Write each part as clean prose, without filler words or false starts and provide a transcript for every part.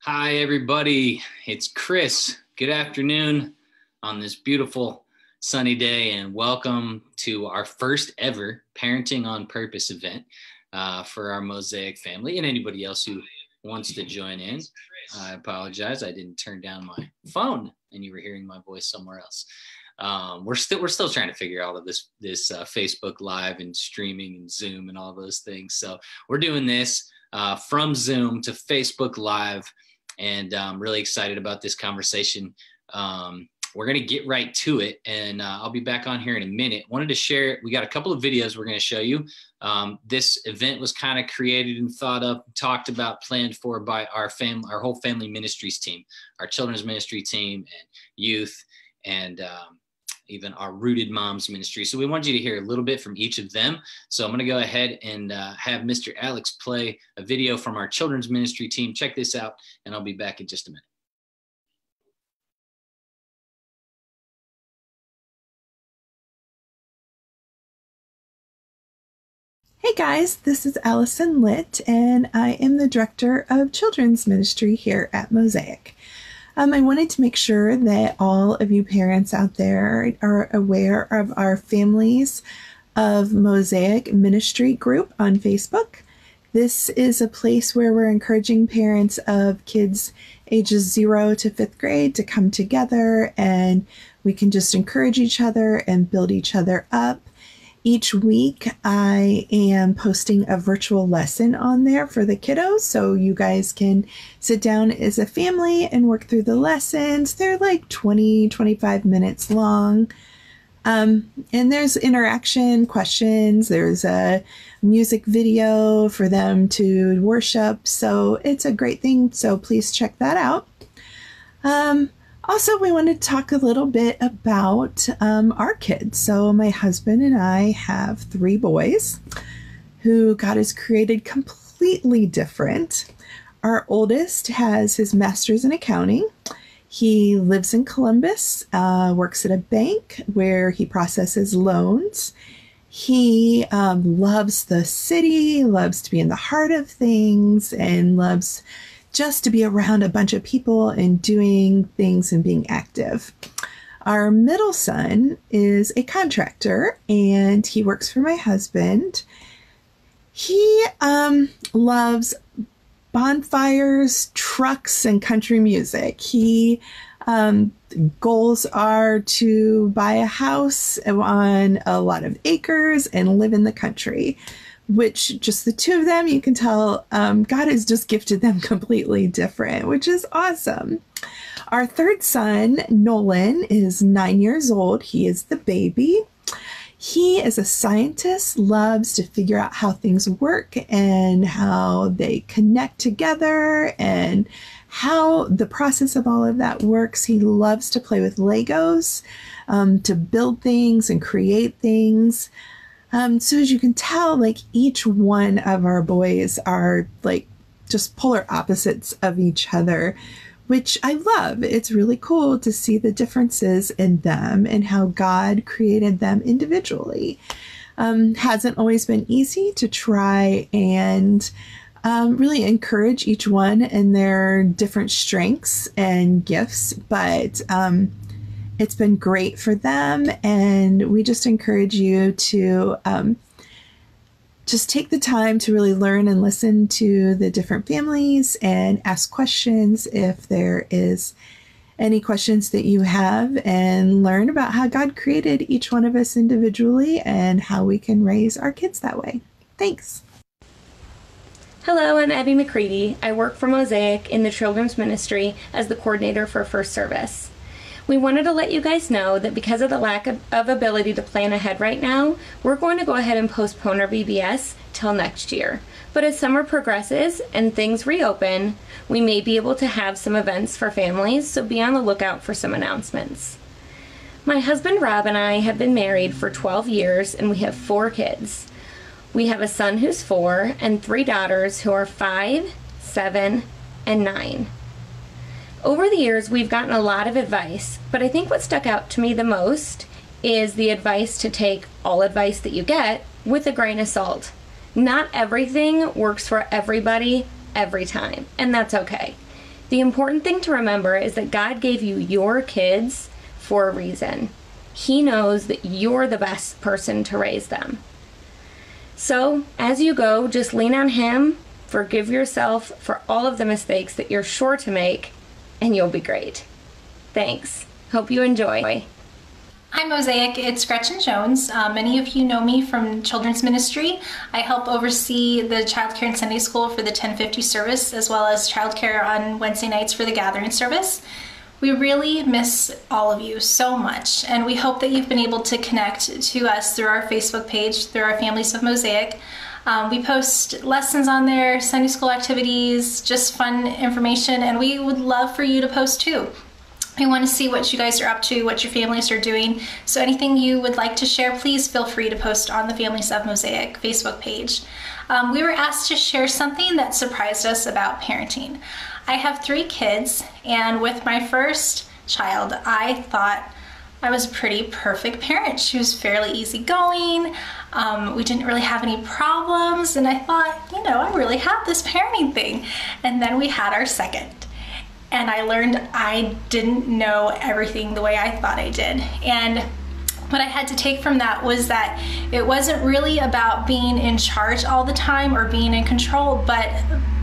Hi, everybody. It's Chris. Good afternoon on this beautiful sunny day, and welcome to our first ever Parenting on Purpose event for our Mosaic family and anybody else who wants to join in. I apologize. I didn't turn down my phone and you were hearing my voice somewhere else. We're still trying to figure out all of this Facebook Live and streaming and Zoom and all those things. So we're doing this from Zoom to Facebook Live. And I'm really excited about this conversation. We're going to get right to it, and I'll be back on here in a minute. Wanted to share, we got a couple of videos we're going to show you. This event was kind of created and thought up, talked about, planned for by our whole family ministries team, our children's ministry team and youth, and even our Rooted Moms ministry. So we want you to hear a little bit from each of them. So I'm going to go ahead and have Mr. Alex play a video from our children's ministry team. Check this out, and I'll be back in just a minute. Hey guys, this is Allison Litt, and I am the Director of Children's Ministry here at Mosaic. I wanted to make sure that all of you parents out there are aware of our Families of Mosaic Ministry group on Facebook. This is a place where we're encouraging parents of kids ages 0 to 5th grade to come together, and we can just encourage each other and build each other up. Each week, I am posting a virtual lesson on there for the kiddos, so you guys can sit down as a family and work through the lessons. They're like 20-25 minutes long. And there's interaction, questions, there's a music video for them to worship, so it's a great thing, so please check that out. Also, we wanted to talk a little bit about our kids. So my husband and I have 3 boys who God has created completely different. Our oldest has his master's in accounting. He lives in Columbus, works at a bank where he processes loans. He loves the city, loves to be in the heart of things, and loves just to be around a bunch of people and doing things and being active. Our middle son is a contractor and he works for my husband. He loves bonfires, trucks, and country music. He goals are to buy a house on a lot of acres and live in the country, which just the 2 of them, you can tell God has just gifted them completely different, which is awesome. Our 3rd son, Nolan, is 9 years old. He is the baby. He is a scientist, loves to figure out how things work and how they connect together and how the process of all of that works. He loves to play with Legos, to build things and create things. So as you can tell, like each one of our boys are like just polar opposites of each other, which I love. It's really cool to see the differences in them and how God created them individually. Hasn't always been easy to try and really encourage each one in their different strengths and gifts, but it's been great for them, and we just encourage you to just take the time to really learn and listen to the different families and ask questions if there is any questions that you have, and learn about how God created each one of us individually and how we can raise our kids that way. Thanks. Hello, I'm Abby McCready. I work for Mosaic in the Children's Ministry as the coordinator for First Service. We wanted to let you guys know that because of the lack of ability to plan ahead right now, we're going to go ahead and postpone our VBS till next year. But as summer progresses and things reopen, we may be able to have some events for families, so be on the lookout for some announcements. My husband Rob and I have been married for 12 years and we have 4 kids. We have a son who's 4 and 3 daughters who are 5, 7, and 9. Over the years, we've gotten a lot of advice, but I think what stuck out to me the most is the advice to take all advice that you get with a grain of salt. Not everything works for everybody every time, and that's okay. The important thing to remember is that God gave you your kids for a reason. He knows that you're the best person to raise them. So, as you go, just lean on Him, forgive yourself for all of the mistakes that you're sure to make, and you'll be great. Thanks. Hope you enjoy. Hi Mosaic, it's Gretchen Jones. Many of you know me from children's ministry. I help oversee the childcare and Sunday school for the 1050 service, as well as childcare on Wednesday nights for the gathering service. We really miss all of you so much, and we hope that you've been able to connect to us through our Facebook page, through our Families of Mosaic. We post lessons on there, Sunday school activities, just fun information, and we would love for you to post too. We want to see what you guys are up to, what your families are doing. So anything you would like to share, please feel free to post on the Families of Mosaic Facebook page. We were asked to share something that surprised us about parenting. I have 3 kids, and with my first child, I thought I was a pretty perfect parent. She was fairly easygoing. We didn't really have any problems, and I thought, I really have this parenting thing. And then we had our second. And I learned I didn't know everything the way I thought I did. And what I had to take from that was that it wasn't really about being in charge all the time or being in control, but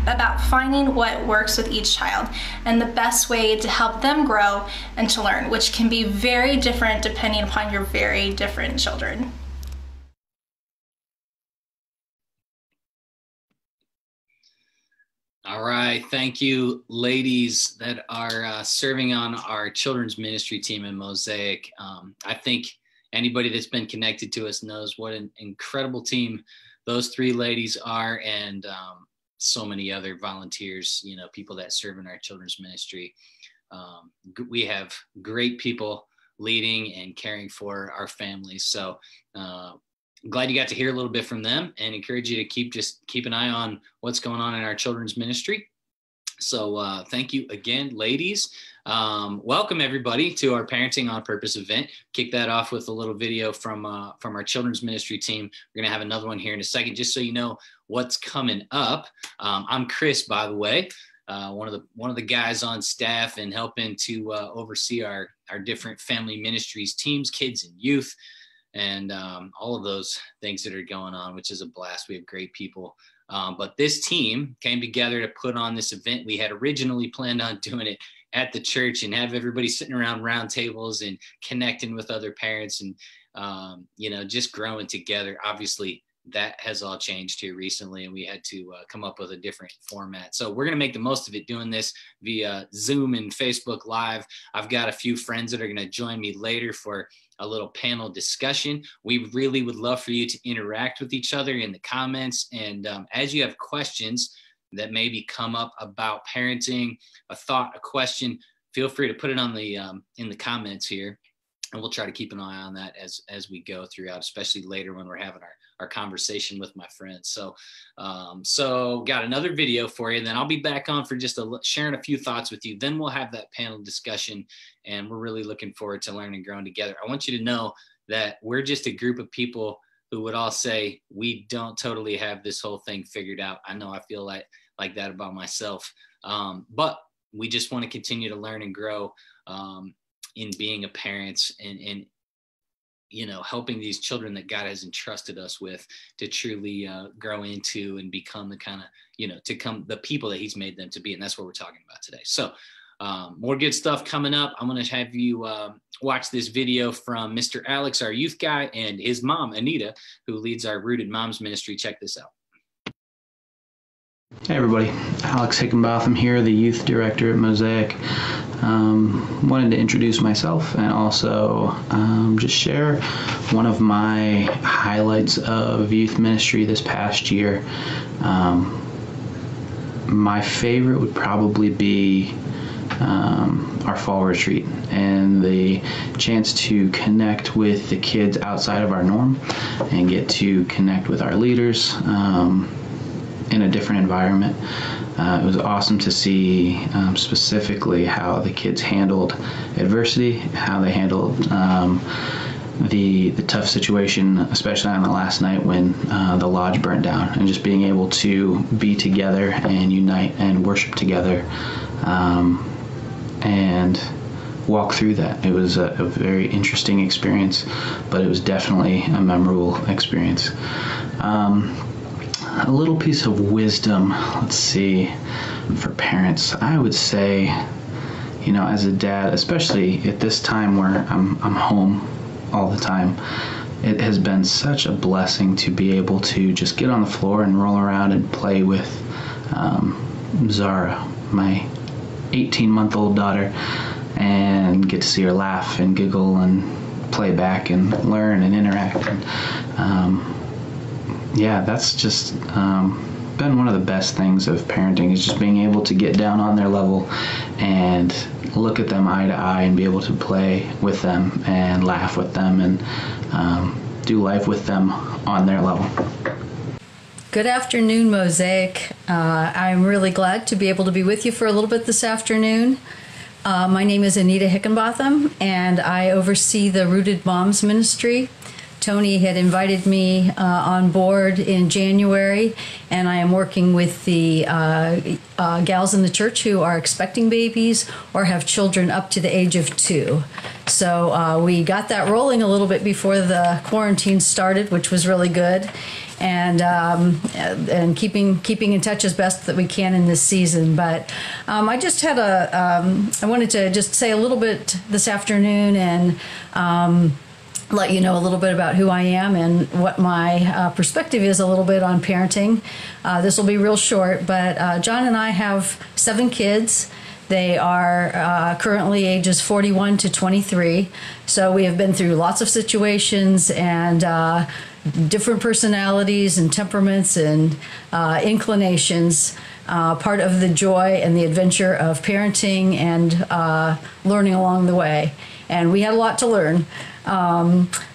about finding what works with each child and the best way to help them grow and to learn, which can be very different depending upon your very different children. All right. Thank you, ladies that are serving on our children's ministry team in Mosaic. I think anybody that's been connected to us knows what an incredible team those 3 ladies are, and so many other volunteers, people that serve in our children's ministry. We have great people leading and caring for our families. So I'm glad you got to hear a little bit from them, and encourage you to keep an eye on what's going on in our children's ministry. So thank you again, ladies. Welcome everybody to our Parenting on Purpose event. Kick that off with a little video from our children's ministry team. We're going to have another one here in a second, just so you know what's coming up. I'm Chris, by the way, one of the guys on staff and helping to oversee our different family ministries, teams, kids, and youth. And all of those things that are going on, which is a blast. We have great people. But this team came together to put on this event. We had originally planned on doing it at the church and have everybody sitting around round tables and connecting with other parents and, just growing together. Obviously, that has all changed here recently, and we had to come up with a different format. So we're going to make the most of it doing this via Zoom and Facebook Live. I've got a few friends that are going to join me later for a little panel discussion. We really would love for you to interact with each other in the comments. And as you have questions that maybe come up about parenting, a thought, a question, feel free to put it on the in the comments here. And we'll try to keep an eye on that as we go throughout, especially later when we're having our conversation with my friends. So got another video for you, and then I'll be back on for just sharing a few thoughts with you. Then we'll have that panel discussion, and we're really looking forward to learning and growing together. I want you to know that we're just a group of people who would all say we don't totally have this whole thing figured out. I know I feel like that about myself, but we just want to continue to learn and grow in being a parent and helping these children that God has entrusted us with to truly grow into and become the kind of, to come the people that he's made them to be. And that's what we're talking about today. So more good stuff coming up. I'm going to have you watch this video from Mr. Alex, our youth guy, and his mom, Anita, who leads our Rooted Moms ministry. Check this out. Hey everybody, Alex Hickenbotham here, the youth director at Mosaic. Wanted to introduce myself and also just share one of my highlights of youth ministry this past year. My favorite would probably be our fall retreat and the chance to connect with the kids outside of our norm and get to connect with our leaders in a different environment. It was awesome to see specifically how the kids handled adversity, how they handled the tough situation, especially on the last night when the lodge burnt down, and just being able to be together and unite and worship together, and walk through that. It was a very interesting experience, but it was definitely a memorable experience. A little piece of wisdom, let's see, for parents, I would say, as a dad, especially at this time where I'm home all the time, it has been such a blessing to be able to just get on the floor and roll around and play with Zara, my 18-month-old daughter, and get to see her laugh and giggle and play back and learn and interact. And that's just been one of the best things of parenting, is just being able to get down on their level and look at them eye to eye and be able to play with them and laugh with them and do life with them on their level. Good afternoon, Mosaic. I'm really glad to be able to be with you for a little bit this afternoon. My name is Anita Hickenbotham, and I oversee the Rooted Moms Ministry. Tony had invited me on board in January, and I am working with the gals in the church who are expecting babies or have children up to the age of 2. So we got that rolling a little bit before the quarantine started, which was really good, and keeping in touch as best that we can in this season. But I just had I wanted to just say a little bit this afternoon and let you know a little bit about who I am and what my perspective is a little bit on parenting. This will be real short, but John and I have 7 kids. They are currently ages 41 to 23. So we have been through lots of situations and different personalities and temperaments and inclinations. Part of the joy and the adventure of parenting and learning along the way. And we had a lot to learn.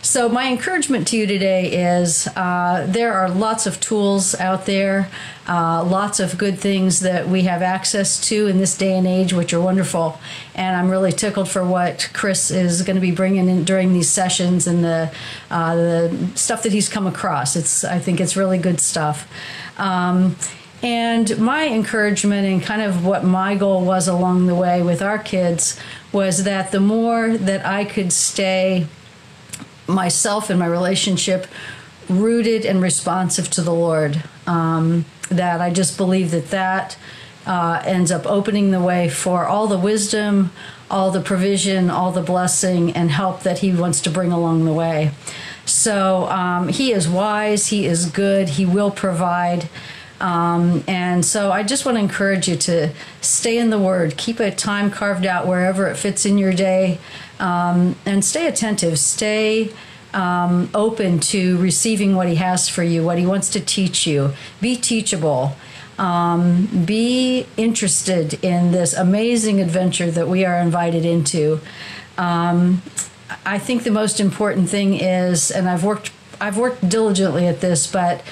So my encouragement to you today is there are lots of tools out there, lots of good things that we have access to in this day and age, which are wonderful. And I'm really tickled for what Chris is going to be bringing in during these sessions and the stuff that he's come across. I think it's really good stuff. And my encouragement and kind of what my goal was along the way with our kids was that the more that I could stay myself and my relationship rooted and responsive to the Lord, that I just believe that ends up opening the way for all the wisdom, all the provision, all the blessing and help that he wants to bring along the way. So he is wise, he is good, he will provide. And so I just want to encourage you to stay in the Word, keep a time carved out wherever it fits in your day, and stay attentive, stay open to receiving what he has for you, what he wants to teach you. Be teachable. Be interested in this amazing adventure that we are invited into. I think the most important thing is, and I've worked diligently at this, but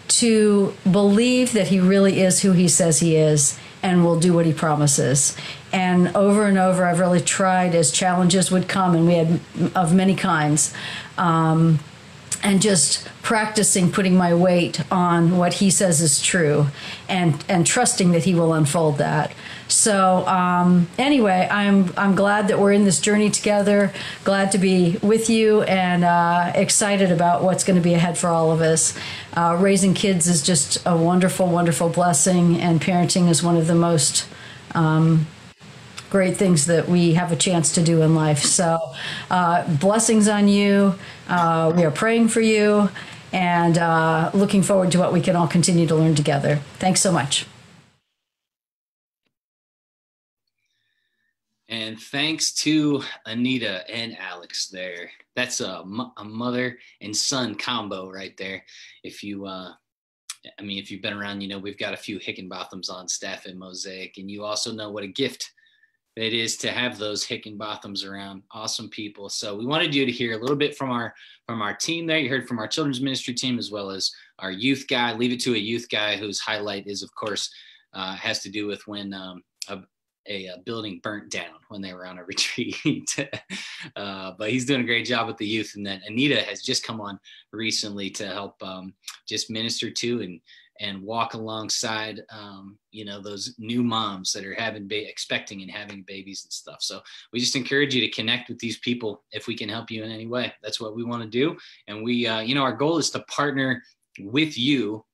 to believe that he really is who he says he is and will do what he promises. And over, I've really tried as challenges would come, and we had of many kinds, and just practicing putting my weight on what he says is true and trusting that he will unfold that. So anyway, I'm glad that we're in this journey together, glad to be with you, and excited about what's going to be ahead for all of us. Raising kids is just a wonderful, wonderful blessing, and parenting is one of the most great things that we have a chance to do in life. So blessings on you. We are praying for you and looking forward to what we can all continue to learn together. Thanks so much. And thanks to Anita and Alex there. That's a mother and son combo right there. If you've been around, we've got a few Hickenbothams on staff at Mosaic, and you also know what a gift it is to have those Hickenbothams around. Awesome people. So we wanted you to hear a little bit from our team there. You heard from our children's ministry team as well as our youth guy. Leave it to a youth guy whose highlight is, of course, has to do with when a building burnt down when they were on a retreat. But he's doing a great job with the youth. And then Anita has just come on recently to help just minister to and walk alongside, those new moms that are expecting and having babies and stuff. So we just encourage you to connect with these people if we can help you in any way. That's what we want to do. And we, our goal is to partner with you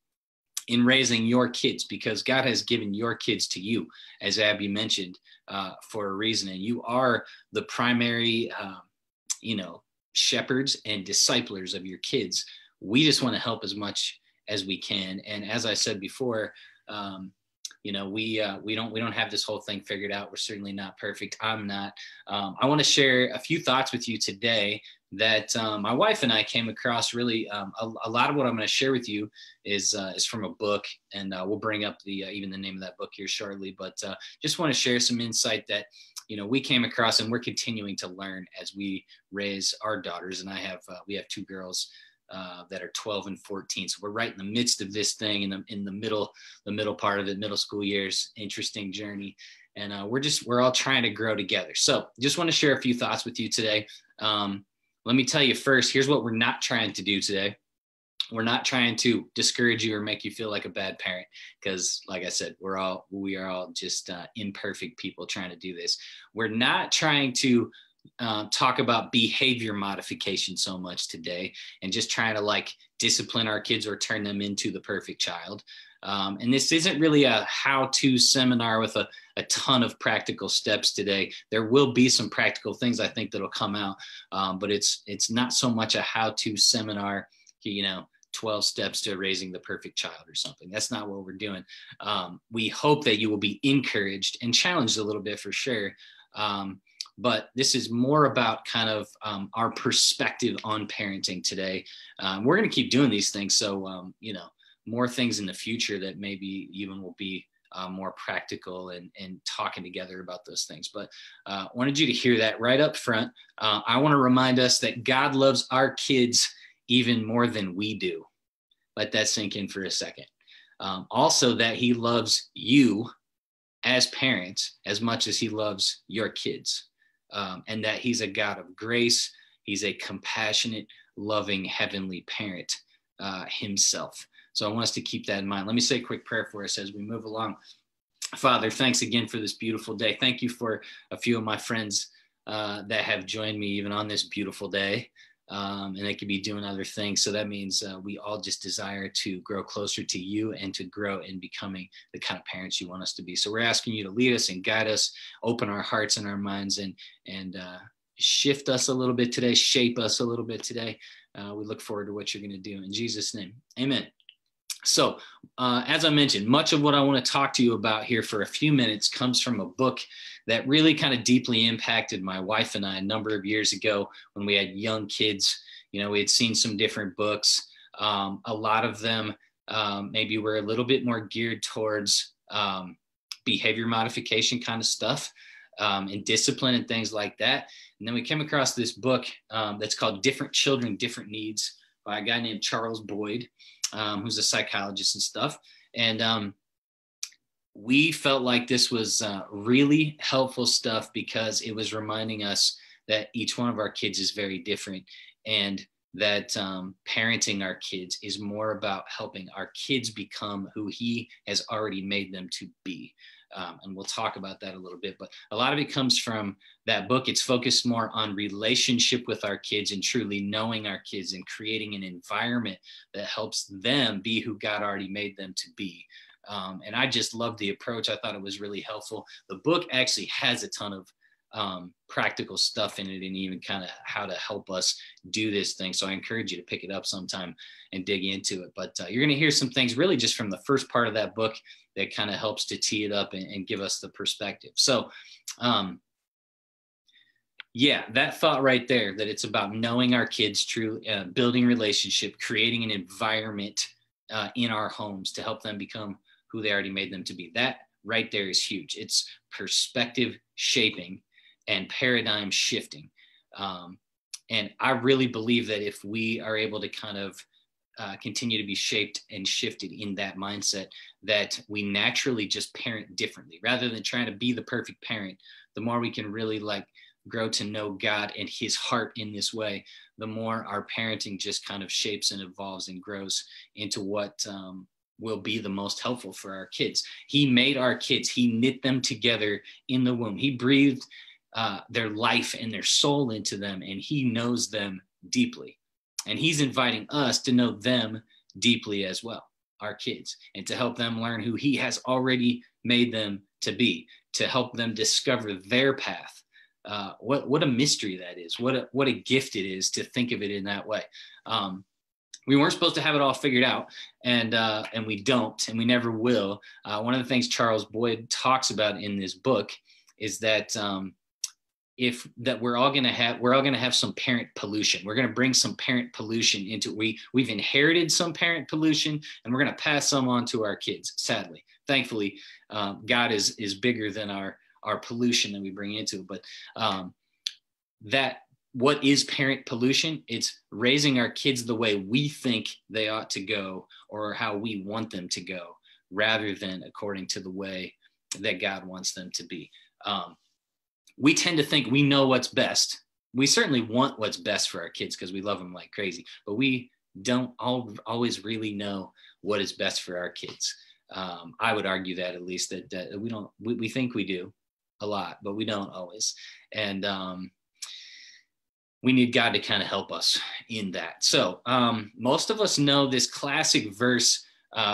in raising your kids, because God has given your kids to you, as Abby mentioned, for a reason. And you are the primary, shepherds and disciplers of your kids. We just want to help as much as we can. And as I said before, we don't have this whole thing figured out. We're certainly not perfect. I'm not. I want to share a few thoughts with you today that my wife and I came across. Really, a lot of what I'm going to share with you is from a book, and we'll bring up even the name of that book here shortly. But just want to share some insight that we came across, and we're continuing to learn as we raise our daughters. And we have two girls that are 12 and 14. So we're right in the midst of this thing, in the middle part of it, middle school years, interesting journey. And we're all trying to grow together. So just want to share a few thoughts with you today. Let me tell you first, here's what we're not trying to do today. We're not trying to discourage you or make you feel like a bad parent, because like I said, we are all just imperfect people trying to do this. We're not trying to talk about behavior modification so much today, and just trying to discipline our kids or turn them into the perfect child. And this isn't really a how-to seminar with a ton of practical steps today. There will be some practical things I think that'll come out, but it's not so much a how-to seminar, 12 steps to raising the perfect child or something. That's not what we're doing. We hope that you will be encouraged and challenged a little bit for sure. But this is more about kind of our perspective on parenting today. We're going to keep doing these things. So, more things in the future that maybe even will be more practical and talking together about those things. But wanted you to hear that right up front. I want to remind us that God loves our kids even more than we do. Let that sink in for a second. Also, that he loves you as parents as much as he loves your kids. And that he's a God of grace. He's a compassionate, loving, heavenly parent himself. So I want us to keep that in mind. Let me say a quick prayer for us as we move along. Father, thanks again for this beautiful day. Thank you for a few of my friends that have joined me even on this beautiful day. And they could be doing other things. So that means we all just desire to grow closer to you and to grow in becoming the kind of parents you want us to be. So we're asking you to lead us and guide us, open our hearts and our minds, and shift us a little bit today, shape us a little bit today. We look forward to what you're going to do. In Jesus' name, amen. So as I mentioned, much of what I want to talk to you about here for a few minutes comes from a book that really kind of deeply impacted my wife and I a number of years ago when we had young kids. We had seen some different books. A lot of them maybe were a little bit more geared towards behavior modification kind of stuff and discipline and things like that. And then we came across this book that's called Different Children, Different Needs by a guy named Charles Boyd, who's a psychologist and stuff. And we felt like this was really helpful stuff because it was reminding us that each one of our kids is very different, and that parenting our kids is more about helping our kids become who he has already made them to be. And we'll talk about that a little bit, but a lot of it comes from that book. It's focused more on relationship with our kids and truly knowing our kids and creating an environment that helps them be who God already made them to be. And I just loved the approach. I thought it was really helpful. The book actually has a ton of practical stuff in it, and even kind of how to help us do this thing. So I encourage you to pick it up sometime and dig into it. But you're going to hear some things really just from the first part of that book that kind of helps to tee it up and give us the perspective. So that thought right there, that it's about knowing our kids, building relationship, creating an environment in our homes to help them become who they already made them to be. That right there is huge. It's perspective shaping and paradigm shifting. And I really believe that if we are able to kind of continue to be shaped and shifted in that mindset, that we naturally just parent differently rather than trying to be the perfect parent. The more we can really like grow to know God and his heart in this way, the more our parenting just kind of shapes and evolves and grows into what will be the most helpful for our kids. He made our kids, he knit them together in the womb. He breathed their life and their soul into them, and he knows them deeply. And he's inviting us to know them deeply as well, our kids, and to help them learn who he has already made them to be, to help them discover their path. What a mystery that is. What a gift it is to think of it in that way. We weren't supposed to have it all figured out, and we don't, and we never will. One of the things Charles Boyd talks about in this book is that we're all going to have some parent pollution. We're going to bring some parent pollution into it. We've inherited some parent pollution, and we're going to pass some on to our kids. Sadly, thankfully, God is bigger than our pollution that we bring into it. But what is parent pollution? It's raising our kids the way we think they ought to go, or how we want them to go, rather than according to the way that God wants them to be. We tend to think we know what's best. We certainly want what's best for our kids because we love them like crazy, but we don't always really know what is best for our kids. I would argue that at least that we don't, we think we do a lot, but we don't always. And we need God to kind of help us in that. So most of us know this classic verse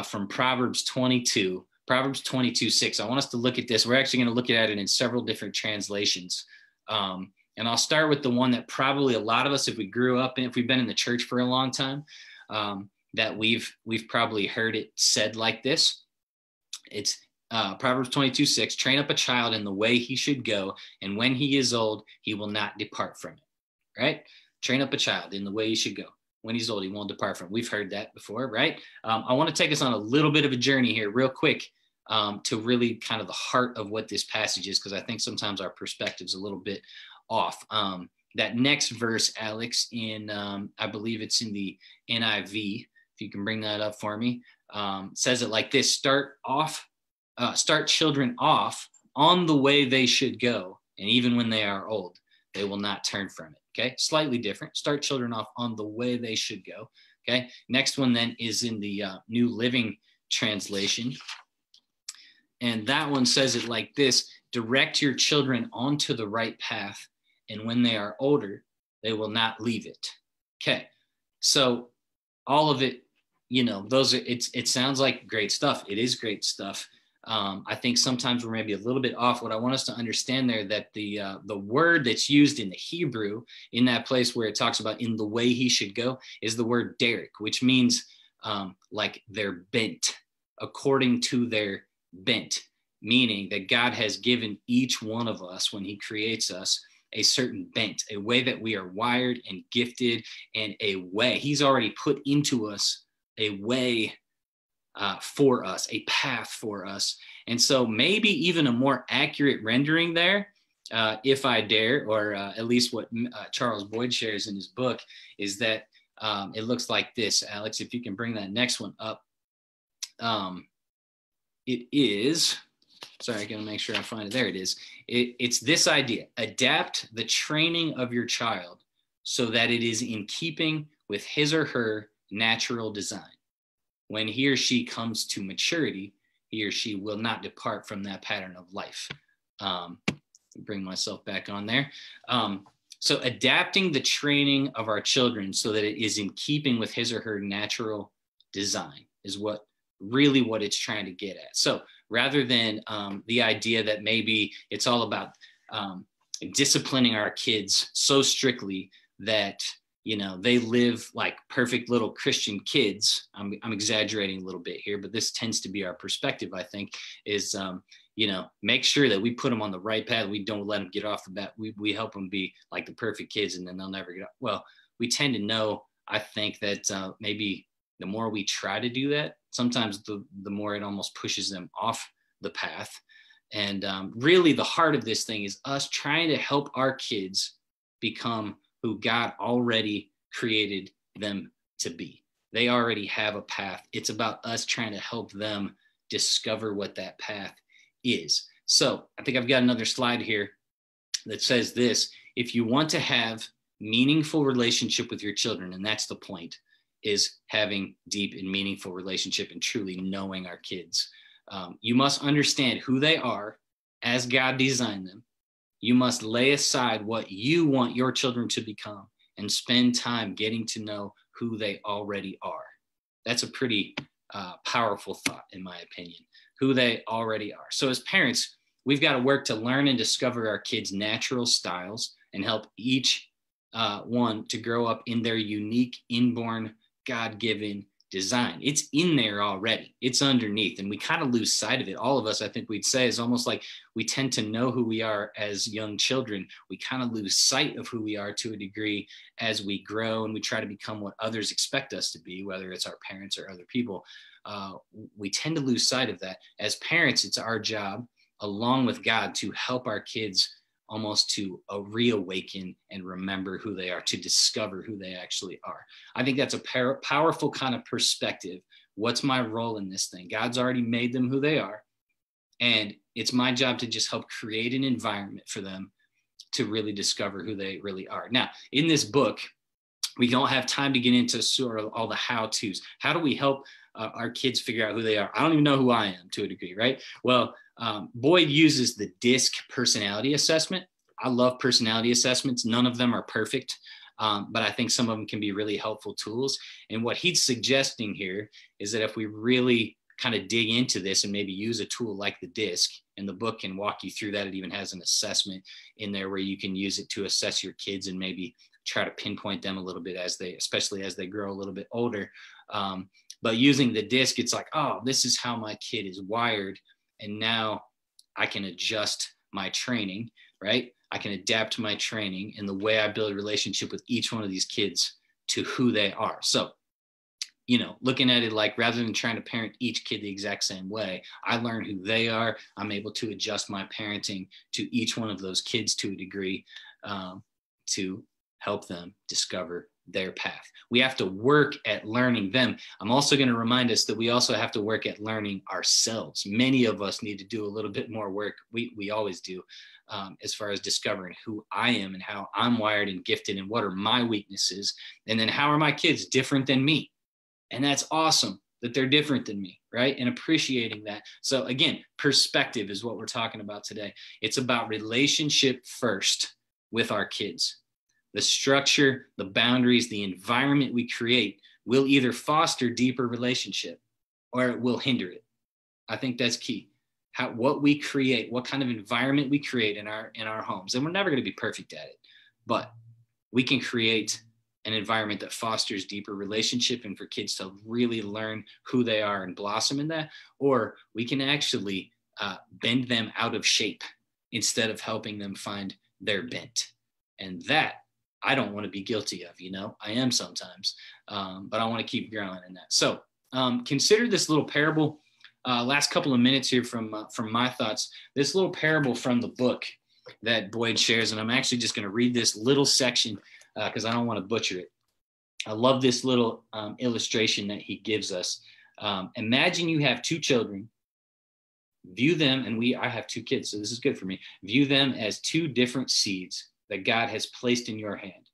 from Proverbs 22. Proverbs 22:6. I want us to look at this. We're actually going to look at it in several different translations. And I'll start with the one that probably a lot of us, if we've been in the church for a long time, that we've probably heard it said like this. It's Proverbs 22:6. Train up a child in the way he should go, and when he is old, he will not depart from it. Right? Train up a child in the way he should go. When he's old, he won't depart from it. We've heard that before, right? I want to take us on a little bit of a journey here real quick to really kind of the heart of what this passage is, because I think sometimes our perspective's a little bit off. That next verse, Alex, in I believe it's in the NIV, if you can bring that up for me, says it like this: start children off on the way they should go, and even when they are old, they will not turn from it. Okay, slightly different. Start children off on the way they should go. Okay, next one then is in the New Living Translation. And that one says it like this: direct your children onto the right path, and when they are older, they will not leave it. Okay, so all of it, it sounds like great stuff. It is great stuff. I think sometimes we're maybe a little bit off. What I want us to understand there, that the word that's used in the Hebrew in that place where it talks about in the way he should go is the word derek, which means like they're bent, according to their bent, meaning that God has given each one of us, when he creates us, a certain bent, a way that we are wired and gifted, and a way he's already put into us, a way for us, a path for us. And so maybe even a more accurate rendering there, if I dare, or at least what Charles Boyd shares in his book, is that it looks like this. Alex, if you can bring that next one up. It is, sorry, I'm going to make sure I find it. There it is. It's this idea: adapt the training of your child so that it is in keeping with his or her natural design. When he or she comes to maturity, he or she will not depart from that pattern of life. Bring myself back on there. So adapting the training of our children so that it is in keeping with his or her natural design is what it's trying to get at. So rather than the idea that maybe it's all about disciplining our kids so strictly that they live like perfect little Christian kids. I'm exaggerating a little bit here, but this tends to be our perspective, I think, is, make sure that we put them on the right path. We don't let them get off the bat. We help them be like the perfect kids, and then they'll never get off. Well, we tend to know, I think, that maybe the more we try to do that, sometimes the more it almost pushes them off the path. And really the heart of this thing is us trying to help our kids become who God already created them to be. They already have a path. It's about us trying to help them discover what that path is. So I think I've got another slide here that says this: if you want to have meaningful relationship with your children, and that's the point, is having deep and meaningful relationship and truly knowing our kids. You must understand who they are as God designed them. You must lay aside what you want your children to become and spend time getting to know who they already are. That's a pretty powerful thought, in my opinion, who they already are. So as parents, we've got to work to learn and discover our kids' natural styles and help each one to grow up in their unique, inborn, God-given design. It's in there already. It's underneath, and we kind of lose sight of it. All of us, I think we'd say, is almost like we tend to know who we are as young children. We kind of lose sight of who we are to a degree as we grow and we try to become what others expect us to be, whether it's our parents or other people. We tend to lose sight of that. As parents, it's our job, along with God, to help our kids almost to reawaken and remember who they are, to discover who they actually are. I think that's a powerful kind of perspective. What's my role in this thing? God's already made them who they are, and it's my job to just help create an environment for them to really discover who they really are. Now, in this book, we don't have time to get into sort of all the how-tos. How do we help our kids figure out who they are? I don't even know who I am to a degree, right? Well, Boyd uses the DISC personality assessment. I love personality assessments. None of them are perfect, but I think some of them can be really helpful tools. And what he's suggesting here is that if we really kind of dig into this and maybe use a tool like the DISC, and the book can walk you through that. It even has an assessment in there where you can use it to assess your kids and maybe try to pinpoint them a little bit especially as they grow a little bit older. But using the DISC, it's like, oh, this is how my kid is wired. And now I can adjust my training, right? I can adapt my training and the way I build a relationship with each one of these kids to who they are. So, looking at it like, rather than trying to parent each kid the exact same way, I learn who they are. I'm able to adjust my parenting to each one of those kids to a degree to help them discover their path. We have to work at learning them. I'm also going to remind us that we also have to work at learning ourselves. Many of us need to do a little bit more work. We always do, as far as discovering who I am and how I'm wired and gifted and what are my weaknesses. And then how are my kids different than me? And that's awesome that they're different than me, right? And appreciating that. So again, perspective is what we're talking about today. It's about relationship first with our kids. The structure, the boundaries, the environment we create will either foster deeper relationship or it will hinder it. I think that's key. What we create, what kind of environment we create in our homes. And we're never going to be perfect at it, but we can create an environment that fosters deeper relationship and for kids to really learn who they are and blossom in that. Or we can actually bend them out of shape instead of helping them find their bent. And that I don't want to be guilty of, I am sometimes, but I want to keep growing in that. So consider this little parable. Last couple of minutes here from my thoughts, this little parable from the book that Boyd shares. And I'm actually just going to read this little section because I don't want to butcher it. I love this little illustration that he gives us. Imagine you have two children. View them, and I have two kids, so this is good for me. View them as two different seeds that God has placed in your hand.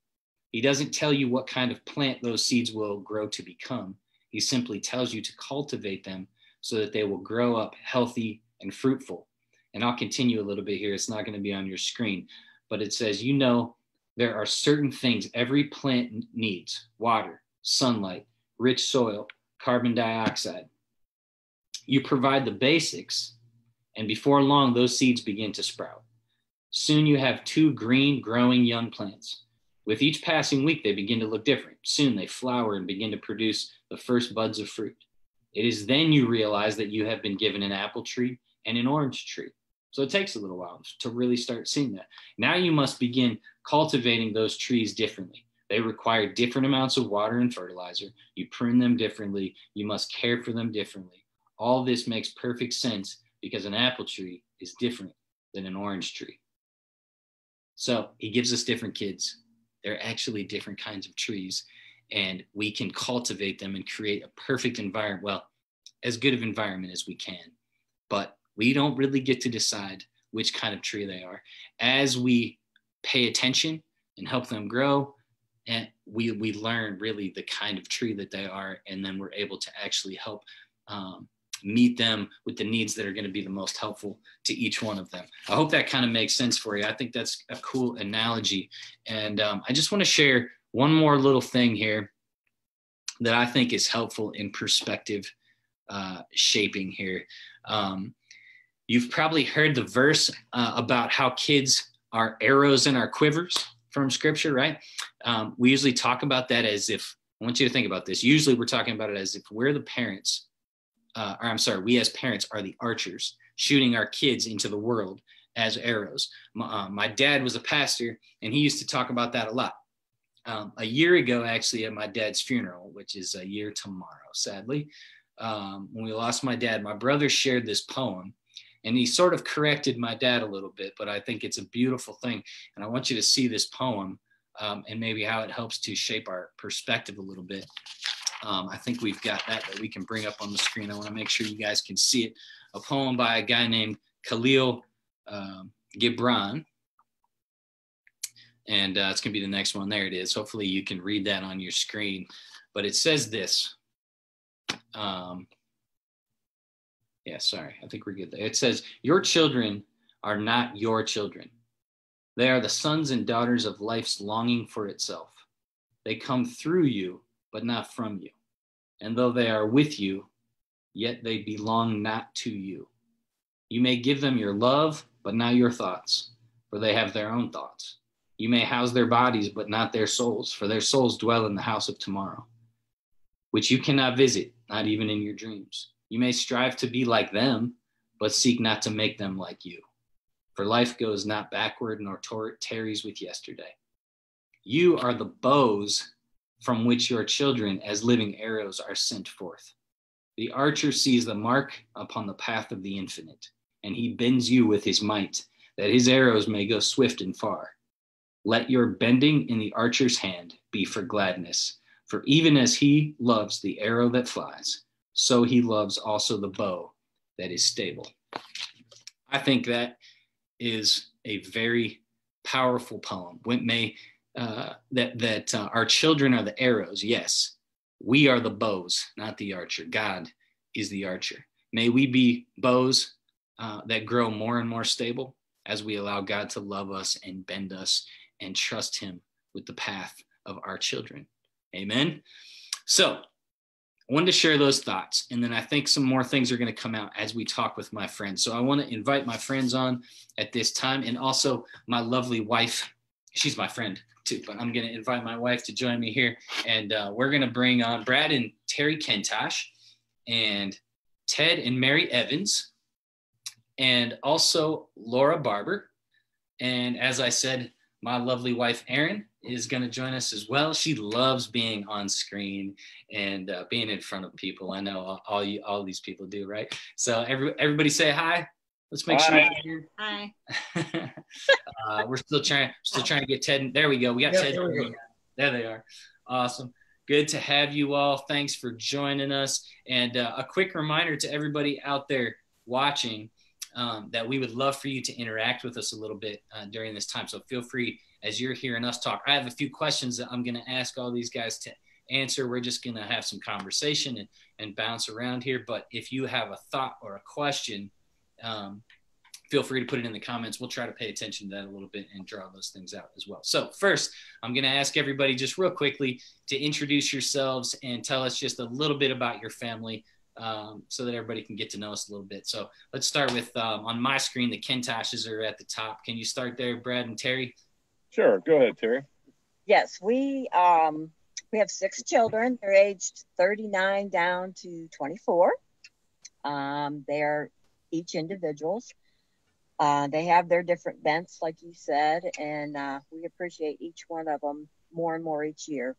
He doesn't tell you what kind of plant those seeds will grow to become. He simply tells you to cultivate them so that they will grow up healthy and fruitful. And I'll continue a little bit here. It's not going to be on your screen, but it says, there are certain things every plant needs: water, sunlight, rich soil, carbon dioxide. You provide the basics, and before long, those seeds begin to sprout. Soon you have two green, growing young plants. With each passing week, they begin to look different. Soon they flower and begin to produce the first buds of fruit. It is then you realize that you have been given an apple tree and an orange tree. So it takes a little while to really start seeing that. Now you must begin cultivating those trees differently. They require different amounts of water and fertilizer. You prune them differently. You must care for them differently. All this makes perfect sense because an apple tree is different than an orange tree. So he gives us different kids. They're actually different kinds of trees. and we can cultivate them and create a perfect environment. Well, as good of environment as we can, but we don't really get to decide which kind of tree they are. As we pay attention and help them grow, and we learn really the kind of tree that they are, and then we're able to actually help meet them with the needs that are going to be the most helpful to each one of them. I hope that kind of makes sense for you. I think that's a cool analogy. And I just want to share one more little thing here that I think is helpful in perspective shaping here. You've probably heard the verse about how kids are arrows in our quivers from scripture, right? We usually talk about that as if, I want you to think about this. Usually we're talking about it as if we're the parents, we as parents are the archers shooting our kids into the world as arrows. My dad was a pastor, and he used to talk about that a lot. A year ago, actually, at my dad's funeral, which is a year tomorrow, sadly, when we lost my dad, my brother shared this poem, and he sort of corrected my dad a little bit, but I think it's a beautiful thing. And I want you to see this poem and maybe how it helps to shape our perspective a little bit. I think we've got that we can bring up on the screen. I want to make sure you guys can see it. A poem by a guy named Khalil Gibran. And it's going to be the next one. There it is. Hopefully you can read that on your screen. But it says this. I think we're good there. It says, your children are not your children. They are the sons and daughters of life's longing for itself. They come through you, but not from you. And though they are with you, yet they belong not to you. You may give them your love, but not your thoughts, for they have their own thoughts. You may house their bodies, but not their souls, for their souls dwell in the house of tomorrow, which you cannot visit, not even in your dreams. You may strive to be like them, but seek not to make them like you. For life goes not backward, nor tarries with yesterday. You are the bows from which your children as living arrows are sent forth. The archer sees the mark upon the path of the infinite, and he bends you with his might, that his arrows may go swift and far. Let your bending in the archer's hand be for gladness, for even as he loves the arrow that flies, so he loves also the bow that is stable. I think that is a very powerful poem. Our children are the arrows. Yes, we are the bows, not the archer. God is the archer. May we be bows that grow more and more stable as we allow God to love us and bend us and trust him with the path of our children. Amen. So I wanted to share those thoughts. And then I think some more things are going to come out as we talk with my friends. So I want to invite my friends on at this time, and also my lovely wife. She's my friend too, but I'm going to invite my wife to join me here. And we're going to bring on Brad and Terry Kentosh, and Ted and Mary Evans, and also Laura Barber. And as I said, my lovely wife, Erin, is going to join us as well. She loves being on screen and being in front of people. I know all these people do, right? So everybody say hi. Let's make sure you're here. Hi. We're still trying to get Ted. There we go. We got Ted. There they are. Awesome. Good to have you all. Thanks for joining us. And a quick reminder to everybody out there watching that we would love for you to interact with us a little bit during this time. So feel free as you're hearing us talk. I have a few questions that I'm going to ask all these guys to answer. We're just going to have some conversation and bounce around here. But if you have a thought or a question, feel free to put it in the comments. We'll try to pay attention to that a little bit and draw those things out as well. So first, I'm going to ask everybody just real quickly to introduce yourselves and tell us just a little bit about your family, so that everybody can get to know us a little bit. So let's start with, on my screen, the Kentoshes are at the top. Can you start there, Brad and Terry? Sure. Go ahead, Terry. Yes, we have 6 children. They're aged 39 down to 24. They are each individuals. They have their different bents, like you said, and we appreciate each one of them more and more each year.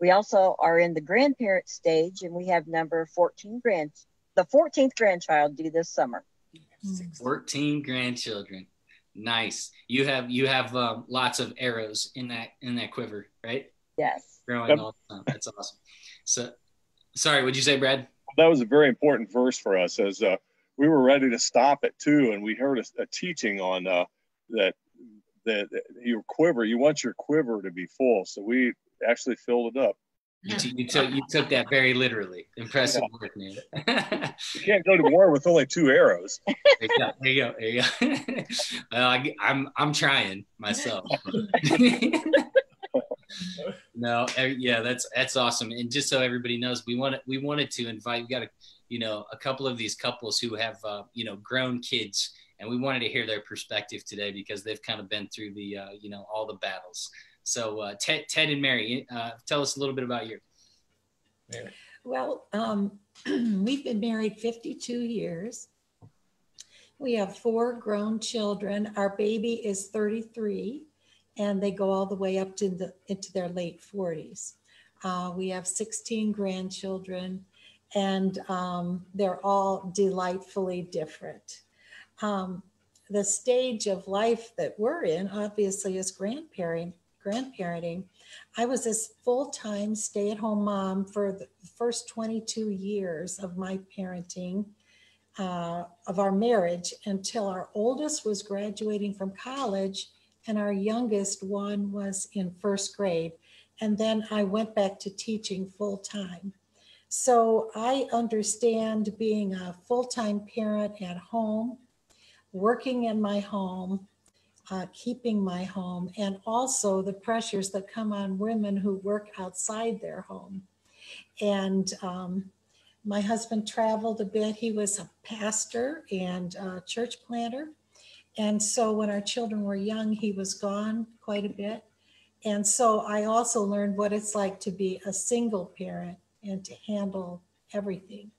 We also are in the grandparent stage, and we have number 14 the 14th grandchild due this summer. 14 grandchildren. Nice. You have lots of arrows in that quiver, right? Yes. growing all the time. That's awesome. So, sorry, what'd you say, Brad? That was a very important verse for us as we were ready to stop at 2, and we heard a teaching on that your quiver, you want your quiver to be full. So we actually filled it up. You took that very literally. Impressive work, man. You can't go to war with only 2 arrows. There you go. Well, I'm trying myself. No, yeah, that's awesome. And just so everybody knows, we wanted to invite. We got a couple of these couples who have grown kids, and we wanted to hear their perspective today because they've kind of been through the all the battles. So Ted and Mary, tell us a little bit about you. Mary. Well, we've been married 52 years. We have 4 grown children. Our baby is 33, and they go all the way up to into their late 40s. We have 16 grandchildren, and they're all delightfully different. The stage of life that we're in, obviously, is grandparenting. I was a full-time stay-at-home mom for the first 22 years of my parenting, of our marriage, until our oldest was graduating from college and our youngest one was in 1st grade. And then I went back to teaching full-time. So I understand being a full-time parent at home, working in my home, keeping my home, and also the pressures that come on women who work outside their home. And my husband traveled a bit. He was a pastor and a church planter. And so when our children were young, he was gone quite a bit. And so I also learned what it's like to be a single parent and to handle everything.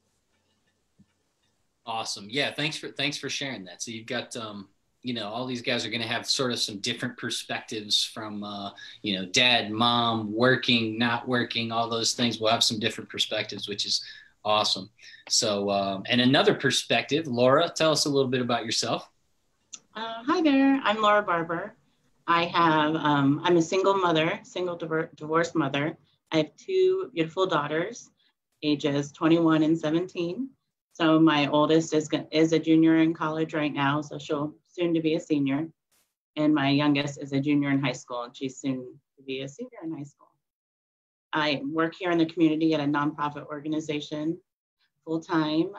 Awesome. Yeah. Thanks for sharing that. So you've got, all these guys are going to have sort of some different perspectives from, dad, mom, working, not working, all those things. We'll have some different perspectives, which is awesome. So, and another perspective, Laura, tell us a little bit about yourself. Hi there. I'm Laura Barber. I'm a single mother, divorced mother. I have 2 beautiful daughters, ages 21 and 17. So my oldest is a junior in college right now, so she'll soon to be a senior. And my youngest is a junior in high school, and she's soon to be a senior in high school. I work here in the community at a nonprofit organization full-time.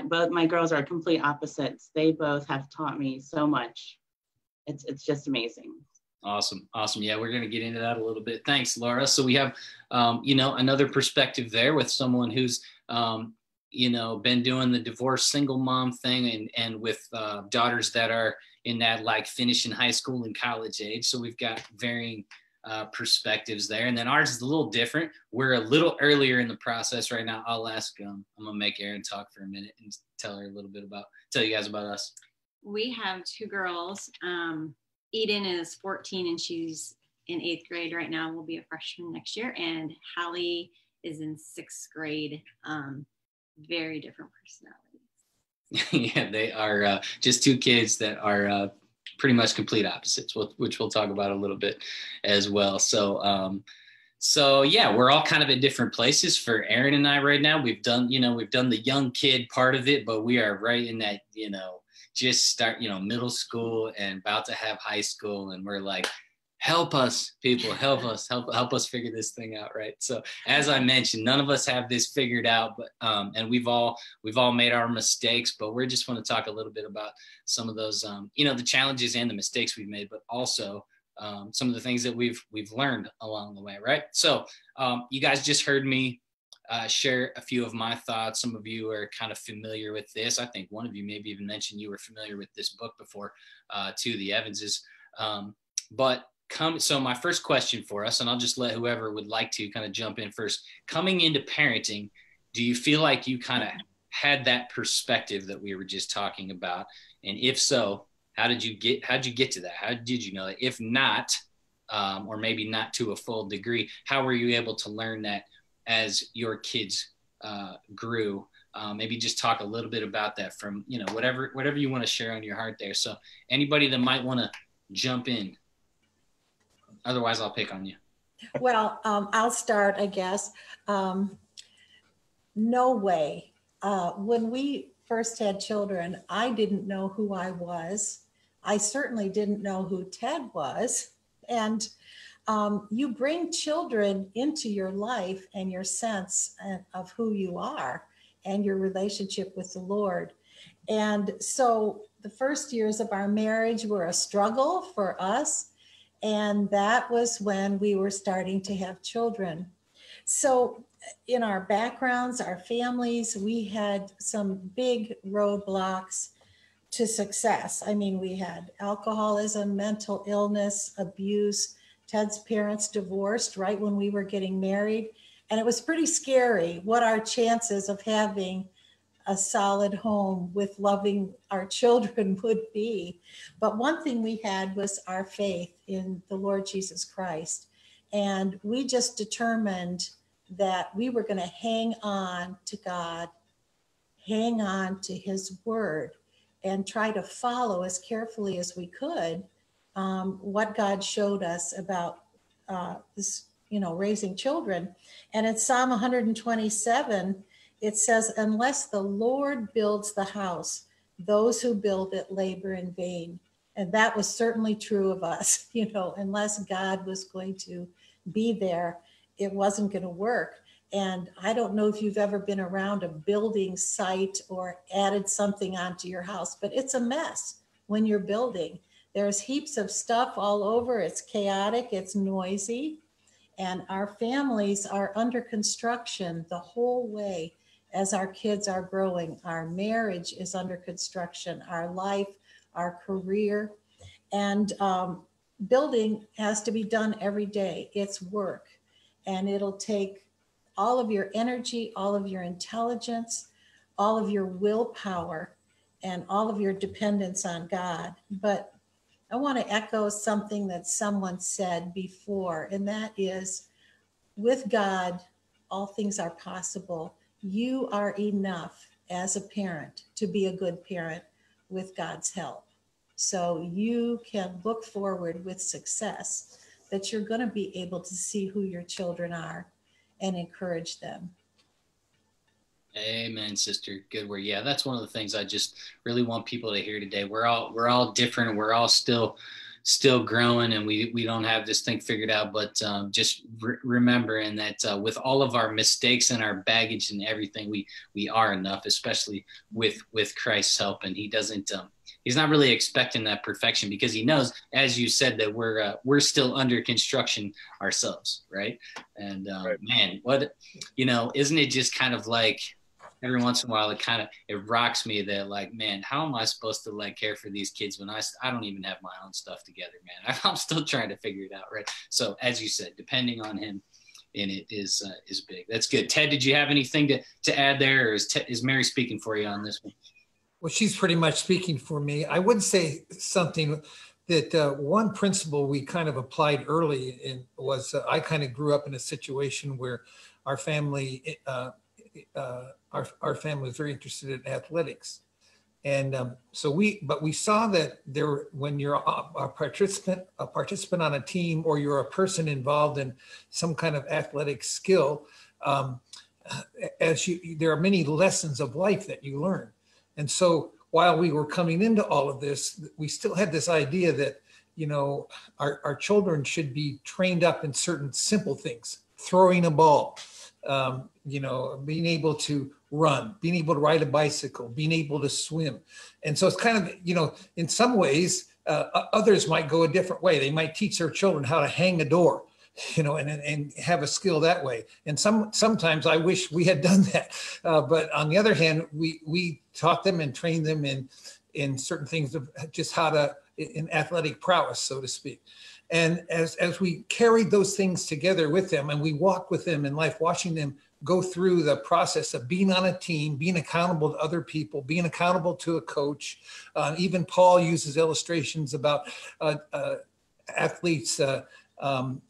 Both my girls are complete opposites. They both have taught me so much. It's just amazing. Awesome. Yeah, we're going to get into that a little bit. Thanks, Laura. So we have, another perspective there with someone who's, been doing the divorced single mom thing and with daughters that are in that like finishing high school and college age. So we've got varying perspectives there. And then ours is a little different. We're a little earlier in the process right now. I'll ask, I'm going to make Erin talk for a minute and tell you guys about us. We have 2 girls. Eden is 14 and she's in 8th grade right now. Will be a freshman next year. And Hallie is in 6th grade. Very different personalities. Yeah, they are just 2 kids that are pretty much complete opposites, which we'll talk about a little bit as well. So yeah, we're all kind of at different places. For Erin and I right now, we've done the young kid part of it, but we are right in that, just start, middle school and about to have high school. And we're like, help us, people, help us figure this thing out. Right. So as I mentioned, none of us have this figured out, but, and we've all made our mistakes, but we just want to talk a little bit about some of those, the challenges and the mistakes we've made, but also some of the things that we've learned along the way. Right. So you guys just heard me share a few of my thoughts. Some of you are kind of familiar with this. I think one of you maybe even mentioned you were familiar with this book before, too, the Evanses. So my first question for us, and I'll just let whoever would like to kind of jump in first. Coming into parenting, do you feel like you kind of had that perspective that we were just talking about? And if so, how'd you get to that? How did you know that? If not, or maybe not to a full degree, how were you able to learn that as your kids grew? Maybe just talk a little bit about that from, whatever you want to share on your heart there. So anybody that might want to jump in, otherwise I'll pick on you. Well, I'll start, I guess. No way. When we first had children, I didn't know who I was. I certainly didn't know who Ted was. And you bring children into your life and your sense of who you are and your relationship with the Lord. And so the first years of our marriage were a struggle for us. And that was when we were starting to have children. So in our backgrounds, our families, we had some big roadblocks to success. I mean, we had alcoholism, mental illness, abuse. Ted's parents divorced right when we were getting married. And it was pretty scary what our chances of having a solid home with loving our children would be. But one thing we had was our faith in the Lord Jesus Christ. And we just determined that we were going to hang on to God, hang on to his word, and try to follow as carefully as we could what God showed us about this, raising children. And in Psalm 127, it says, unless the Lord builds the house, those who build it labor in vain. And that was certainly true of us. Unless God was going to be there, it wasn't going to work. And I don't know if you've ever been around a building site or added something onto your house, but it's a mess when you're building. There's heaps of stuff all over. It's chaotic, it's noisy. And our families are under construction the whole way as our kids are growing. Our marriage is under construction, our life, our career. And building has to be done every day. It's work. And it'll take all of your energy, all of your intelligence, all of your willpower, and all of your dependence on God. But I want to echo something that someone said before, and that is, with God, all things are possible. You are enough as a parent to be a good parent with God's help. So you can look forward with success that you're going to be able to see who your children are and encourage them. Amen, sister. Good word. Yeah, that's one of the things I just really want people to hear today. We're all different, and we're all still growing, and we don't have this thing figured out. But just remembering that with all of our mistakes and our baggage and everything, we are enough, especially with Christ's help. And he doesn't. He's not really expecting that perfection, because he knows, as you said, that we're still under construction ourselves, right? And Right. Man, what isn't it just kind of like, every once in a while it rocks me that, like, man, how am I supposed to care for these kids when I don't even have my own stuff together, man? I'm still trying to figure it out, right? So as you said, depending on him in it is big. That's good. Ted, did you have anything to add there, or is Mary speaking for you on this one? Well, she's pretty much speaking for me. I would say something that one principle we kind of applied early was I kind of grew up in a situation where our family our family was very interested in athletics. And so we saw that when you're a participant on a team, or you're a person involved in some kind of athletic skill, there are many lessons of life that you learn. And so while we were coming into all of this, we still had this idea that, our children should be trained up in certain simple things: throwing a ball, being able to run, being able to ride a bicycle, being able to swim. And so it's kind of, in some ways, others might go a different way. They might teach their children how to hang a door, and have a skill that way. And sometimes I wish we had done that. But on the other hand, we taught them and trained them in certain things of just how to, in athletic prowess, so to speak. And as we carried those things together with them, and we walked with them in life, watching them go through the process of being on a team, being accountable to other people, being accountable to a coach. Even Paul uses illustrations about athletes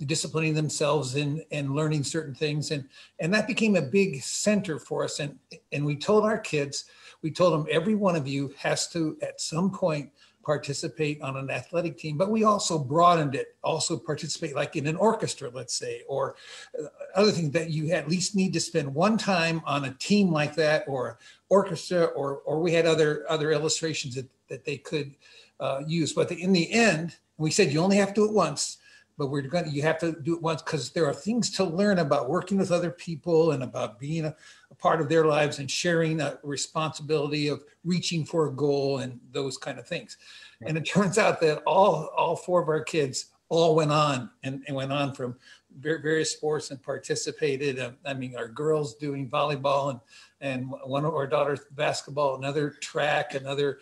disciplining themselves and learning certain things. And that became a big center for us. And we told our kids, we told them, every one of you has to, at some point, participate on an athletic team, but we also broadened it, also participate like in an orchestra, let's say, or other things that you at least need to spend one time on a team like that, or orchestra, or we had other illustrations that they could use. But in the end, we said you only have to do it once, but you have to do it once because there are things to learn about working with other people and about being a part of their lives and sharing a responsibility of reaching for a goal and those kind of things. And it turns out that all four of our kids all went on and went on from various sports and participated. I mean, our girls doing volleyball and one of our daughters basketball, another track, another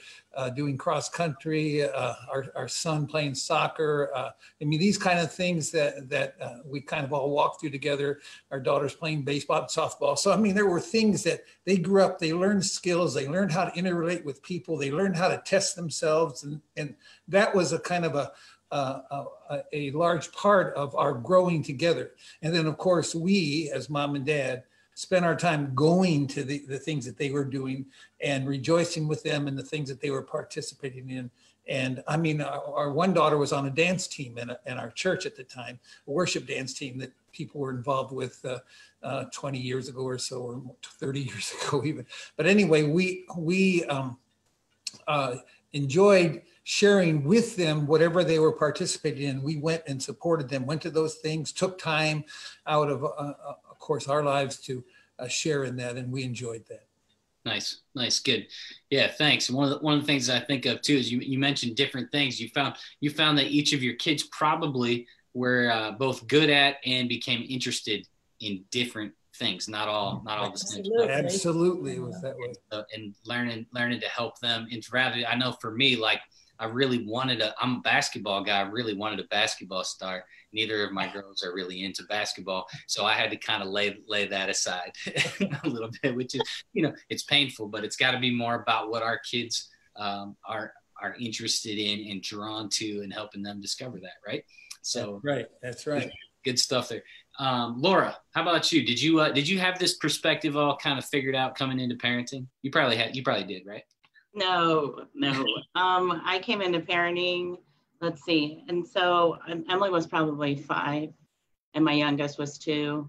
doing cross country, our son playing soccer. I mean, these kind of things that we kind of all walked through together. Our daughters playing baseball and softball. So, I mean, there were things that they grew up, they learned skills, they learned how to interrelate with people, they learned how to test themselves. And that was a kind of a large part of our growing together. And then, of course, we, as mom and dad, spent our time going to the things that they were doing and rejoicing with them in the things that they were participating in. And I mean, our one daughter was on a dance team in our church at the time, a worship dance team that people were involved with 20 years ago or so, or 30 years ago even. But anyway, we enjoyed sharing with them whatever they were participating in. We went and supported them, went to those things, took time out of course, our lives to share in that, and we enjoyed that. Nice, good. Yeah, thanks. One of the things I think of too is you mentioned different things. You found that each of your kids probably were both good at and became interested in different things. Not all the same. Absolutely, it was that way. And learning to help them. And rather, I know for me, like I really wanted I'm a basketball guy. I really wanted a basketball star. Neither of my girls are really into basketball. So I had to kind of lay that aside a little bit, which is, it's painful, but it's got to be more about what our kids are interested in and drawn to and helping them discover that. Right. So That's right. Good stuff there. Laura, how about you? Did you have this perspective all kind of figured out coming into parenting? You probably did, right? No. I came into parenting, let's see. And so Emily was probably 5 and my youngest was 2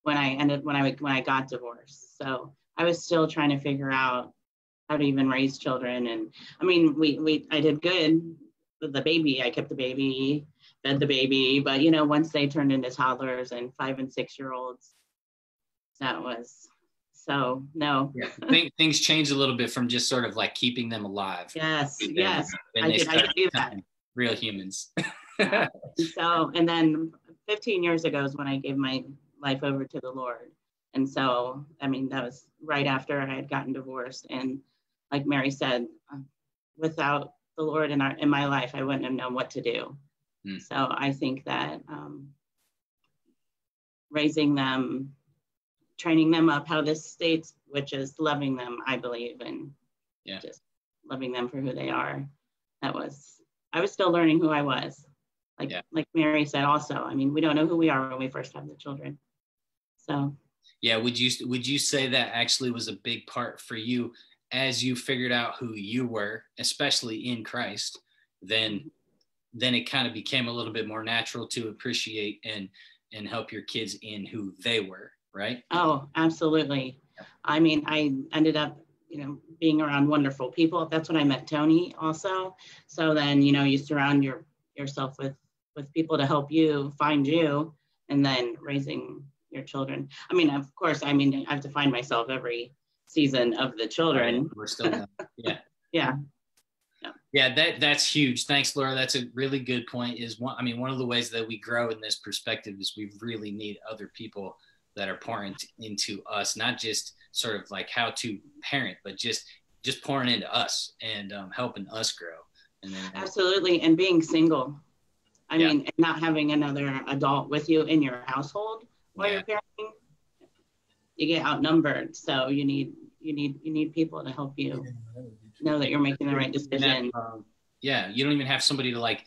when I got divorced. So I was still trying to figure out how to even raise children. And I mean, I did good with the baby. I kept the baby, fed the baby, but once they turned into toddlers and 5 and 6-year-olds, that was, so no. Yeah. Things changed a little bit from just sort of like keeping them alive. Yes. I did do that. Real humans. Yeah. And then 15 years ago is when I gave my life over to the Lord. And so, I mean, that was right after I had gotten divorced. And like Mary said, without the Lord in my life, I wouldn't have known what to do. So I think that raising them, training them up how this states, which is loving them, I believe, and just loving them for who they are. I was still learning who I was. Like Mary said also, I mean, we don't know who we are when we first have the children. So. Yeah, would you say that actually was a big part for you as you figured out who you were, especially in Christ, then it kind of became a little bit more natural to appreciate and help your kids in who they were, right? Oh, absolutely. I mean, I ended up, being around wonderful people. That's when I met Tony also. So then, you surround yourself with people to help you find you, and then raising your children. I mean, of course, I have to find myself every season of the children. We're still, yeah. Yeah, that's huge. Thanks, Laura. That's a really good point. One of the ways that we grow in this perspective is we really need other people that are pouring into us, not just sort of like how to parent, but just pouring into us and helping us grow. And then absolutely, and being single. I mean, and not having another adult with you in your household while you're parenting, you get outnumbered. So you need people to help you know that you're making the right decision. You don't even have somebody to like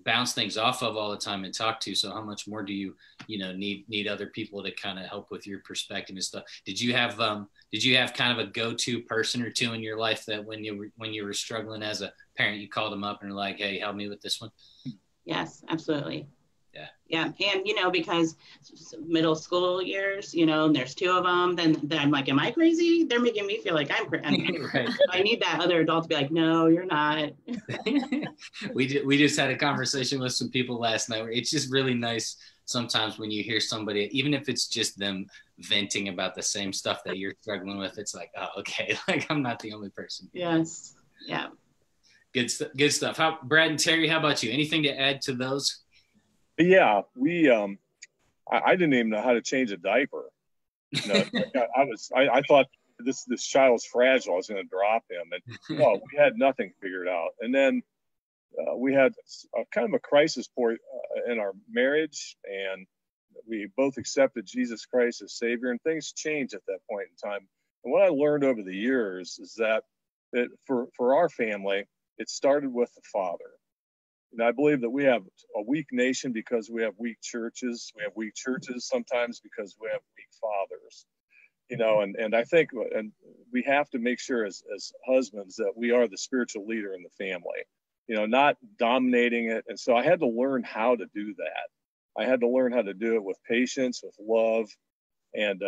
bounce things off of all the time and talk to. So how much more do you need other people to kind of help with your perspective and stuff? Did you have kind of a go-to person or two in your life that when you were struggling as a parent, you called them up and are like, hey, help me with this one? Yes, absolutely. Yeah. Yeah. And, you know, because middle school years, you know, and there's two of them, then I'm like, am I crazy? They're making me feel like I'm crazy. Right. I need that other adult to be like, no, you're not. We just had a conversation with some people last night where it's just really nice sometimes when you hear somebody, even if it's just them venting about the same stuff that you're struggling with, it's like, oh, okay, like I'm not the only person. Yes. Yeah. Good stuff. Brad and Terry, how about you? Anything to add to those? Yeah, I didn't even know how to change a diaper. You know, I thought this child was fragile. I was going to drop him, and no, we had nothing figured out. And then we had kind of a crisis point in our marriage, and we both accepted Jesus Christ as Savior, and things changed at that point in time. And what I learned over the years is that for our family, it started with the father. And I believe that we have a weak nation because we have weak churches. We have weak churches sometimes because we have weak fathers. You know, and I think and we have to make sure as husbands that we are the spiritual leader in the family, you know, not dominating it. And so I had to learn how to do that. I had to learn how to do it with patience, with love. And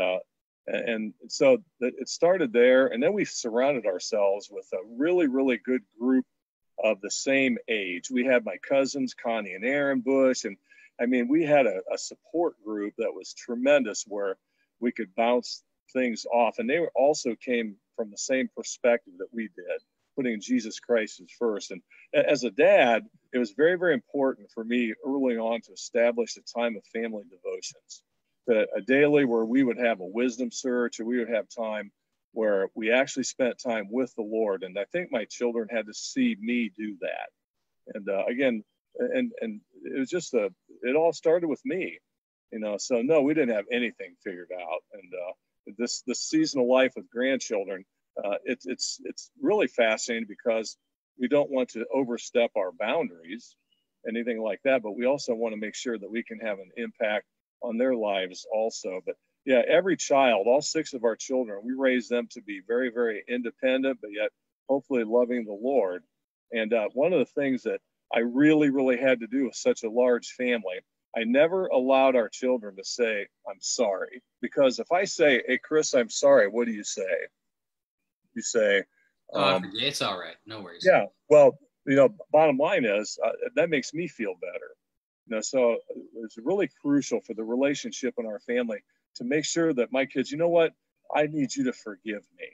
so it started there. And then we surrounded ourselves with a really, really good group of the same age. We had my cousins, Connie and Aaron Bush. And I mean, we had a support group that was tremendous where we could bounce things off. And they also came from the same perspective that we did, putting Jesus Christ as first. And as a dad, it was very, very important for me early on to establish a time of family devotions, that a daily where we would have a wisdom search, or we would have time where we actually spent time with the Lord. And I think my children had to see me do that. And again, and it was just it all started with me, you know. So no, we didn't have anything figured out. And this seasonal life with grandchildren, it's really fascinating because we don't want to overstep our boundaries, anything like that, but we also want to make sure that we can have an impact on their lives also. But yeah, every child, all 6 of our children, we raised them to be very, very independent, but yet hopefully loving the Lord. And one of the things that I really, really had to do with such a large family, I never allowed our children to say, I'm sorry. Because if I say, hey, Chris, I'm sorry, what do you say? You say, it's all right. No worries. Yeah. Well, you know, bottom line is that makes me feel better. You know, so it's really crucial for the relationship in our family to make sure that my kids, you know what, I need you to forgive me.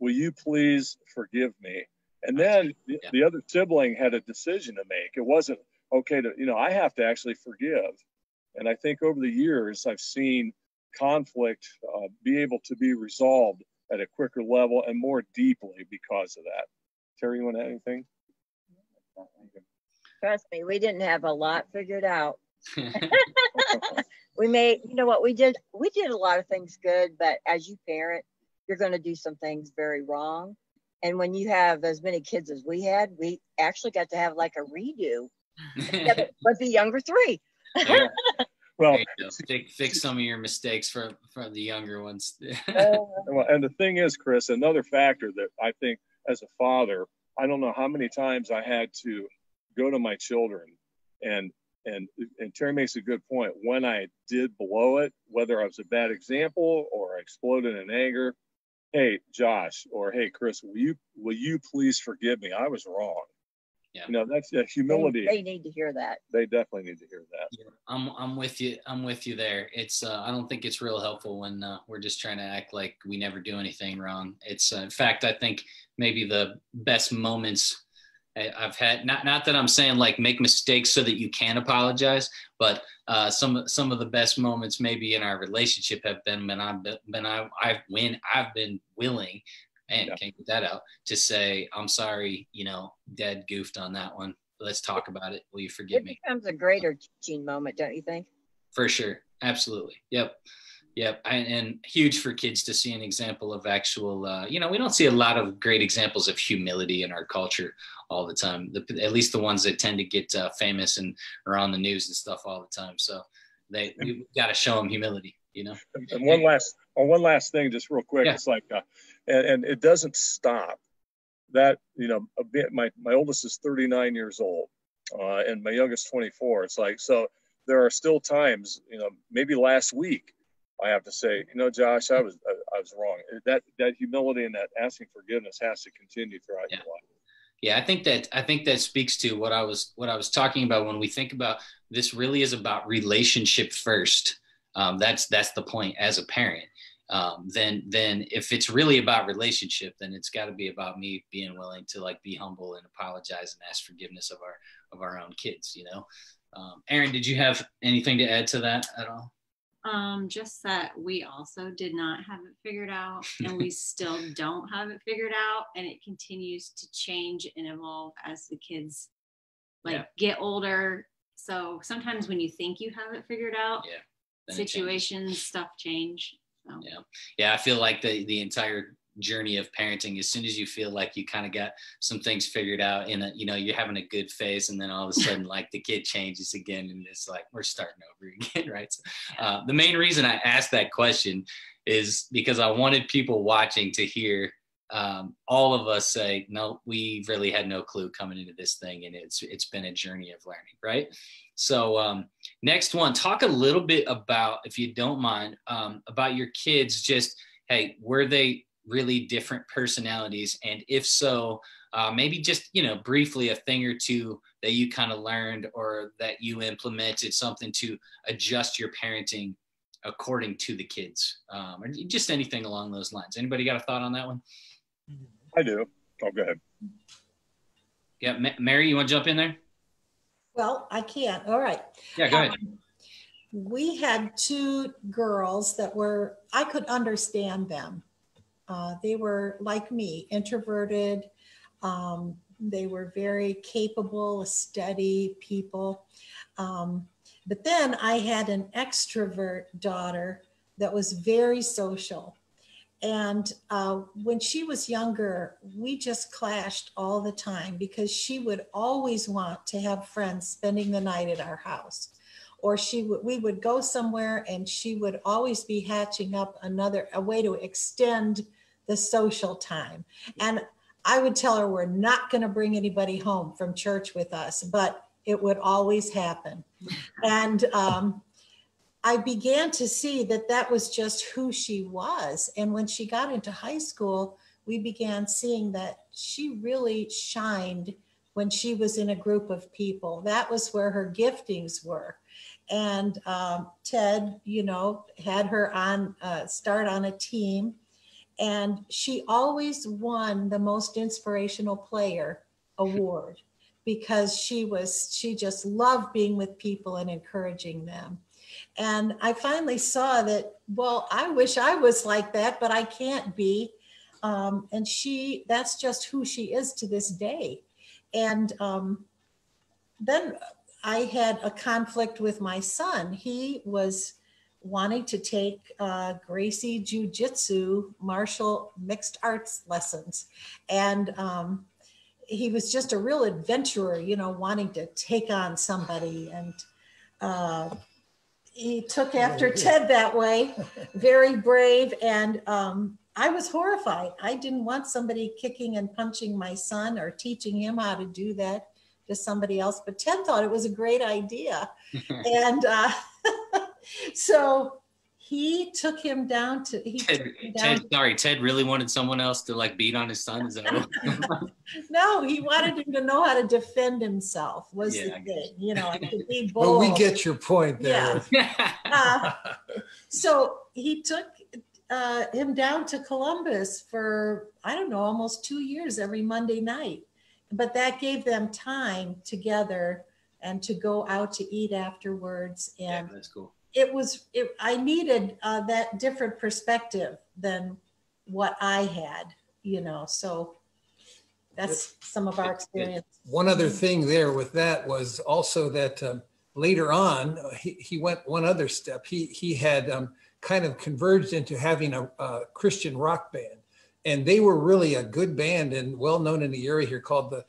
Will you please forgive me? And then the other sibling had a decision to make. It wasn't okay to, you know, I have to actually forgive. And I think over the years, I've seen conflict be able to be resolved at a quicker level and more deeply because of that. Terry, you want to add anything? Trust me, we didn't have a lot figured out. We made, you know what we did? We did a lot of things good, but as you parent, you're going to do some things very wrong. And when you have as many kids as we had, we actually got to have like a redo with the younger 3. Yeah. Well, fix some of your mistakes from the younger ones. And the thing is, Chris, another factor that I think as a father, I don't know how many times I had to go to my children and Terry makes a good point. When I did blow it, whether I was a bad example or I exploded in anger, hey, Josh, or hey, Chris, will you please forgive me? I was wrong. Yeah. You know, that's humility. They need to hear that. They definitely need to hear that. Yeah, I'm with you. I'm with you there. It's I don't think it's real helpful when we're just trying to act like we never do anything wrong. It's in fact, I think maybe the best moments I've had, not that I'm saying like make mistakes so that you can apologize, but some of the best moments maybe in our relationship have been when I've been willing, and can't get that out, to say, I'm sorry, you know, Dad goofed on that one. Let's talk about it. Will you forgive me? It becomes a greater teaching moment, don't you think? For sure. Absolutely. Yep. And huge for kids to see an example of actual, you know, we don't see a lot of great examples of humility in our culture all the time, at least the ones that tend to get famous and are on the news and stuff all the time. So we got to show them humility, you know. And one last thing, just real quick. Yeah. It's like, and it doesn't stop that, you know, a bit, my oldest is 39 years old, and my youngest 24. It's like, so there are still times, you know, maybe last week, I have to say, you know, Josh, I was wrong. That humility and that asking forgiveness has to continue throughout your life. Yeah, I think that speaks to what I was talking about when we think about this. Really is about relationship first. That's the point as a parent. Then if it's really about relationship, then it's got to be about me being willing to like be humble and apologize and ask forgiveness of our own kids. You know, Aaron, did you have anything to add to that at all? Just that we also did not have it figured out, and we still don't have it figured out, and it continues to change and evolve as the kids get older. So sometimes when you think you have it figured out, situations, stuff change. So. Yeah. I feel like the entire journey of parenting, as soon as you feel like you kind of got some things figured out in you know, you're having a good phase, and then all of a sudden like the kid changes again, and it's like we're starting over again, right? So, the main reason I asked that question is because I wanted people watching to hear all of us say, no, we really had no clue coming into this thing, and it's been a journey of learning, right? So next one, talk a little bit about, if you don't mind, about your kids. Just, hey, were they really different personalities? And if so, maybe just, you know, briefly a thing or two that you kind of learned or that you implemented, something to adjust your parenting according to the kids, or just anything along those lines. Anybody got a thought on that one? I do. Oh, go ahead. Yeah, Mary, you want to jump in there? Well, I can. All right. Yeah, go ahead. We had two girls that I could understand them. They were like me, introverted. They were very capable, steady people. But then I had an extrovert daughter that was very social. And when she was younger, we just clashed all the time because she would always want to have friends spending the night at our house. Or we would go somewhere and she would always be hatching up a way to extend the social time. And I would tell her, we're not going to bring anybody home from church with us, but it would always happen. And I began to see that was just who she was. And when she got into high school, we began seeing that she really shined when she was in a group of people. That was where her giftings were. And Ted, you know, had her start on a team. And she always won the most inspirational player award because she just loved being with people and encouraging them. And I finally saw that, well, I wish I was like that, but I can't be. And that's just who she is to this day. And then I had a conflict with my son. He was wanting to take Gracie Jiu-Jitsu martial mixed arts lessons. And he was just a real adventurer, you know, wanting to take on somebody. And he took after Ted that way, very brave. And I was horrified. I didn't want somebody kicking and punching my son or teaching him how to do that to somebody else. But Ted thought it was a great idea. And so he took him down to, Ted really wanted someone else to like beat on his son. Is that what? No, he wanted him to know how to defend himself was the thing, you know, to be bold. Well, we get your point there. Yeah. So he took him down to Columbus for, I don't know, almost 2 years every Monday night. But that gave them time together and to go out to eat afterwards. And that's cool. I needed that different perspective than what I had, you know, so that's some of our experience. One other thing there with that was also that later on, he went one other step. He had kind of converged into having a Christian rock band. And they were really a good band and well known in the area here called the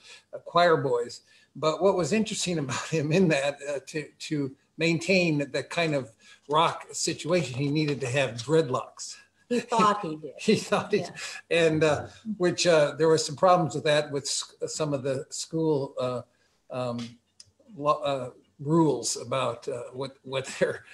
Choir Boys. But what was interesting about him in that, to maintain that kind of rock situation, he needed to have dreadlocks. He thought he did. He thought he, Yeah. and which there was some problems with that with some of the school rules about what their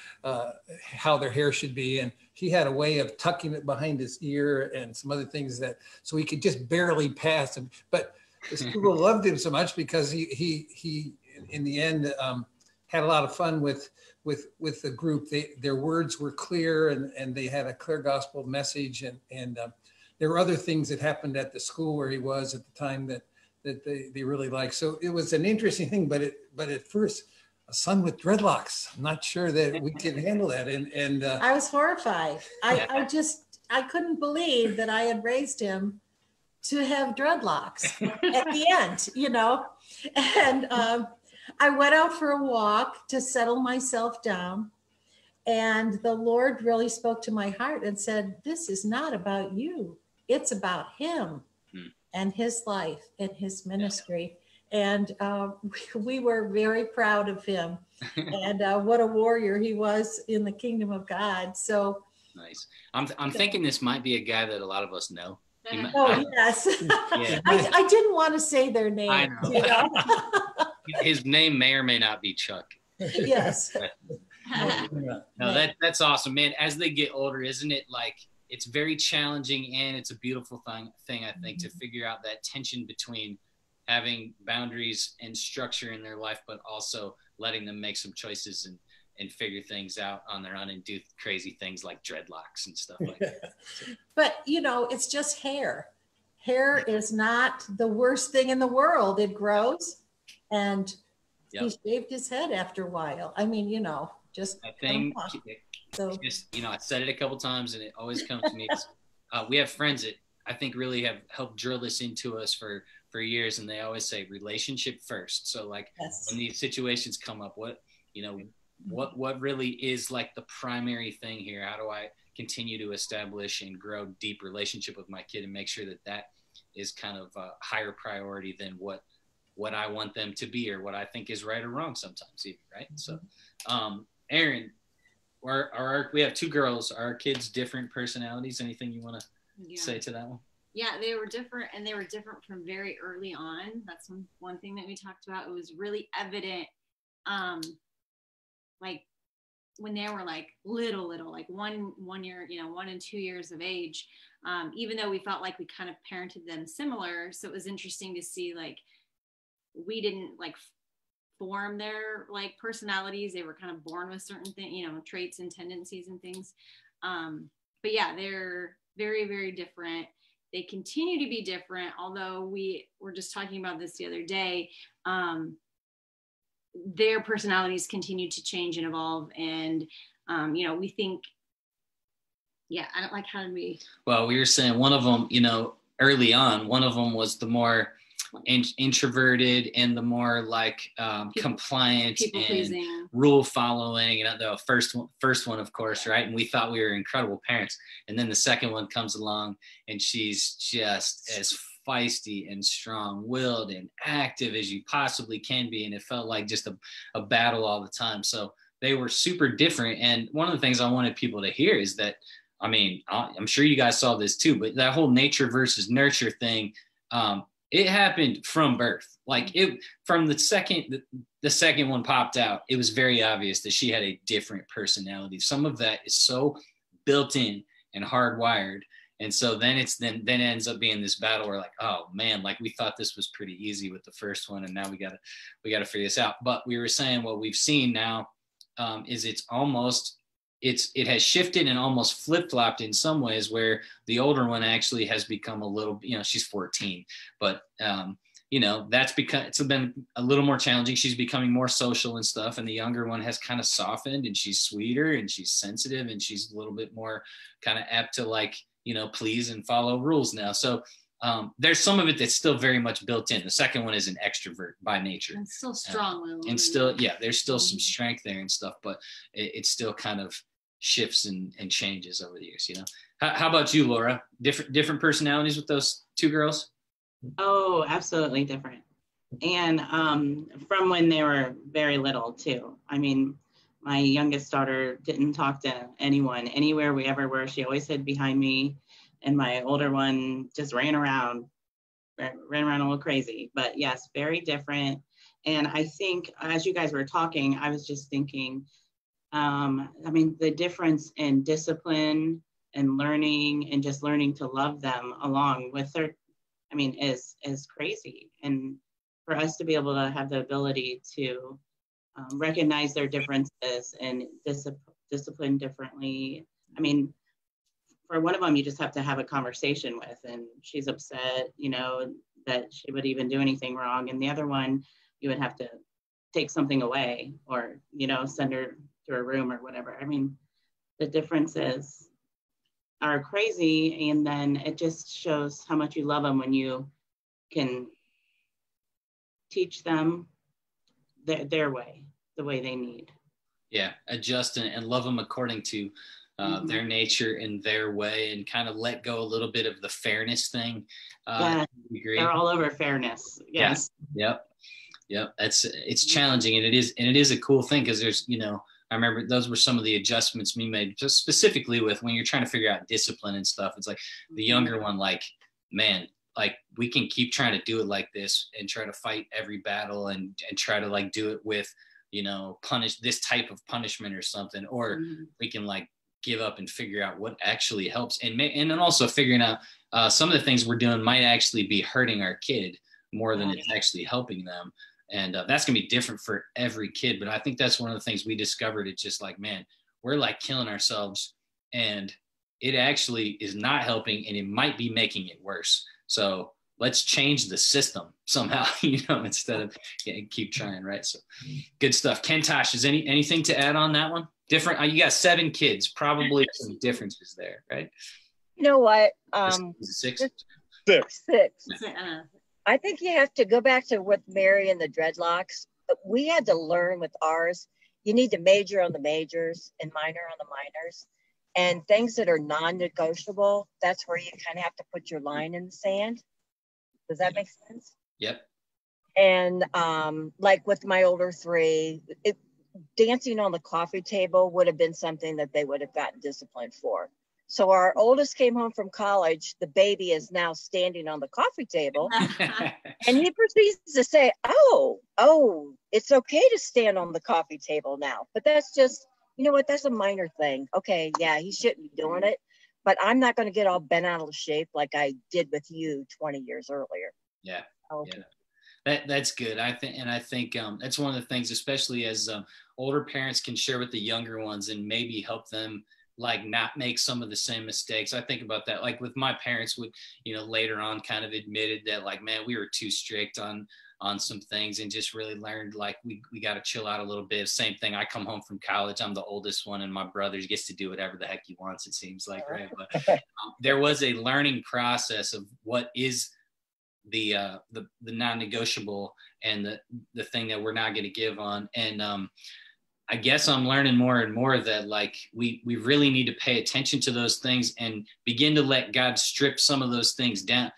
how their hair should be, and he had a way of tucking it behind his ear and some other things that so he could just barely pass him. But the school loved him so much because he in the end had a lot of fun with the group. Their words were clear and they had a clear gospel message, and there were other things that happened at the school where he was at the time that they really liked. So it was an interesting thing, but at first, a son with dreadlocks, I'm not sure that we could handle that. And I was horrified. I couldn't believe that I had raised him to have dreadlocks at the end, you know. And I went out for a walk to settle myself down. And the Lord really spoke to my heart and said, this is not about you. It's about him and his life and his ministry. And we were very proud of him and what a warrior he was in the kingdom of God. So nice. I'm thinking this might be a guy that a lot of us know. Yes. Yeah. I didn't want to say their name. I know. You know? His name may or may not be Chuck. Yes. No, that's awesome, man. As they get older, isn't it like it's very challenging and it's a beautiful thing I think, to figure out that tension between having boundaries and structure in their life, but also letting them make some choices and figure things out on their own and do crazy things like dreadlocks and stuff like that. So. But, you know, it's just hair. Hair is not the worst thing in the world. It grows, and he shaved his head after a while. I mean, you know, just I think, so just, you know, I said it a couple times and it always comes to me. We have friends that I think really have helped drill this into us for years, and they always say relationship first. So like when these situations come up, what really is like the primary thing here? How do I continue to establish and grow deep relationship with my kid and make sure that is kind of a higher priority than what I want them to be or what I think is right or wrong sometimes even, right? So Aaron, we have two girls. Are our kids different personalities? Anything you want to say to that one? Yeah, they were different, and they were different from very early on. That's one thing that we talked about. It was really evident, like when they were like little, like one year, you know, 1 and 2 years of age, even though we felt like we kind of parented them similar. So it was interesting to see, like, we didn't like form their like personalities. They were kind of born with certain things, you know, traits and tendencies and things. But yeah, they're very, very different. They continue to be different, although we were just talking about this the other day. Their personalities continue to change and evolve. And, you know, we think, I don't like, how did we? Well, we were saying one of them, you know, early on, one of them was the more introverted and the more like compliant and rule following, and the first one, of course, right? And we thought we were incredible parents, and then the second one comes along and she's just as feisty and strong-willed and active as you possibly can be, and it felt like just a battle all the time. So they were super different. And one of the things I wanted people to hear is that, I mean, I'm sure you guys saw this too, but that whole nature versus nurture thing, it happened from birth. Like from the second one popped out, it was very obvious that she had a different personality. Some of that is so built in and hardwired. And so then then ends up being this battle where like, oh man, like we thought this was pretty easy with the first one, and now we gotta figure this out. But we were saying what we've seen now is it has shifted and almost flip-flopped in some ways, where the older one actually has become a little, you know, she's 14, but you know, that's because it's been a little more challenging. She's becoming more social and stuff. And the younger one has kind of softened, and she's sweeter and she's sensitive and she's a little bit more kind of apt to like, you know, please and follow rules now. So there's some of it that's still very much built in. The second one is an extrovert by nature. And still strong. And still, there's still some strength there and stuff, but it still kind of shifts and changes over the years, you know. How about you, Laura? Different personalities with those two girls? Oh, absolutely different. And from when they were very little too. I mean, My youngest daughter didn't talk to anyone, anywhere we ever were. She always hid behind me. And my older one just ran around a little crazy. But yes, very different. And I think as you guys were talking, I was just thinking, I mean, the difference in discipline and learning and just learning to love them along with their, I mean, is crazy. And for us to be able to have the ability to recognize their differences and discipline differently. I mean, for one of them, you just have to have a conversation with, and she's upset, you know, that she would even do anything wrong. And the other one, you would have to take something away or, you know, send her to her room or whatever. I mean, the differences are crazy. And then it just shows how much you love them when you can teach them their way, the way they need. Yeah, adjust and love them according to their nature and their way, and kind of let go a little bit of the fairness thing. Yeah, they're all over fairness. Yes. Yeah. Yep. It's challenging, and it is a cool thing, because there's, you know, I remember those were some of the adjustments we made, just specifically with when you're trying to figure out discipline and stuff. It's like the younger one, like, man, like we can keep trying to do it like this and try to fight every battle and try to like do it with, you know, punish this type of punishment or something, or we can like give up and figure out what actually helps, and then also figuring out some of the things we're doing might actually be hurting our kid more than it's actually helping them. And that's gonna be different for every kid. But I think that's one of the things we discovered. It's just like, man, we're like killing ourselves, and it actually is not helping, and it might be making it worse. So let's change the system somehow, you know, instead of keep trying, right? So good stuff. Kentosh, is anything to add on that one? Different. You got 7 kids, probably some differences there, right? You know what? Six. I think you have to go back to with Mary and the dreadlocks. We had to learn with ours. You need to major on the majors and minor on the minors. And things that are non-negotiable, that's where you kind of have to put your line in the sand. Does that make sense? Yep. And like with my older 3, dancing on the coffee table would have been something that they would have gotten disciplined for. So our oldest came home from college. The baby is now standing on the coffee table. And he proceeds to say, oh, it's okay to stand on the coffee table now. But that's just, you know what, that's a minor thing. Okay, yeah, he shouldn't be doing it. But I'm not going to get all bent out of shape like I did with you 20 years earlier. Yeah. Okay. Yeah. That's good. I think that's one of the things, especially as older parents can share with the younger ones and maybe help them like not make some of the same mistakes. I think about that, like with my parents would, you know, later on kind of admitted that like, man, we were too strict on some things, and just really learned like we got to chill out a little bit. Same thing. I come home from college. I'm the oldest one, and my brother gets to do whatever the heck he wants, it seems like, right? But there was a learning process of what is the non-negotiable and the thing that we're not going to give on. And I guess I'm learning more and more that like we really need to pay attention to those things and begin to let God strip some of those things down,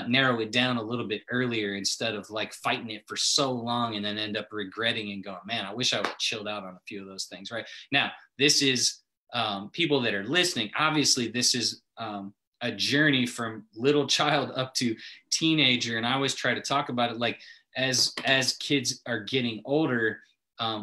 narrow it down a little bit earlier, instead of like fighting it for so long and then end up regretting and going, man, I wish I would have chilled out on a few of those things. Right now, this is people that are listening. Obviously, this is a journey from little child up to teenager. And I always try to talk about it like as kids are getting older,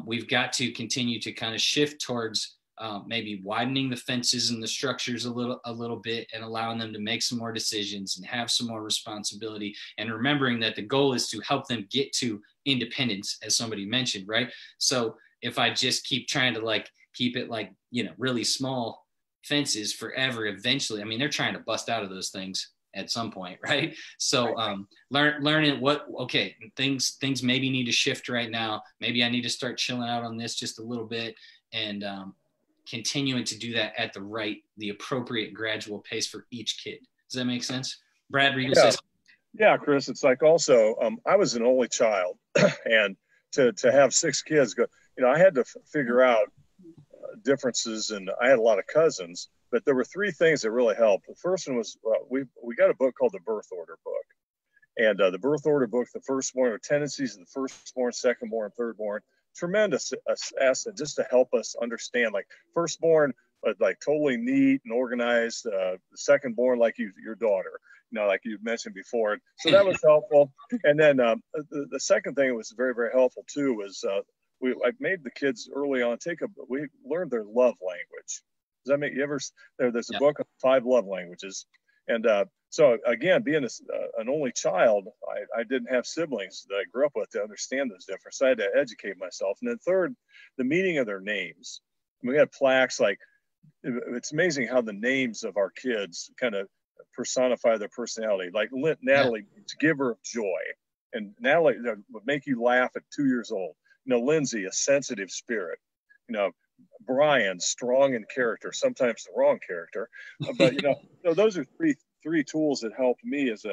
we've got to continue to kind of shift towards maybe widening the fences and the structures a little bit, and allowing them to make some more decisions and have some more responsibility, and remembering that the goal is to help them get to independence, as somebody mentioned, right? So if I just keep trying to like keep it like, you know, really small fences forever, eventually, I mean, they're trying to bust out of those things at some point, right? So learning what, okay, things maybe need to shift right now. Maybe I need to start chilling out on this just a little bit, and continuing to do that at the appropriate gradual pace for each kid. Does that make sense? Brad, were you gonna say something? Yeah, Chris, it's like also, I was an only child, and to have 6 kids, you know, I had to figure out differences, and I had a lot of cousins, but there were 3 things that really helped. The first one was we got a book called the Birth Order Book, and the Birth Order Book, the firstborn, or tendencies of the firstborn, secondborn, thirdborn. tremendous asset just to help us understand, like firstborn, like totally neat and organized, the secondborn, like your daughter, like you mentioned before. So that was helpful. And then the second thing that was very, very helpful too was I made the kids early on we learned their love language. Does that make you ever, there's a book of 5 love languages. And so again, being an only child, I didn't have siblings that I grew up with to understand those differences. So I had to educate myself. And then third, the meaning of their names. We had plaques like, it's amazing how the names of our kids kind of personify their personality. Like Natalie, it's giver of joy. And Natalie would make you laugh at 2 years old. Lindsay, a sensitive spirit. Brian, strong in character, sometimes the wrong character. But, those are three tools that helped me as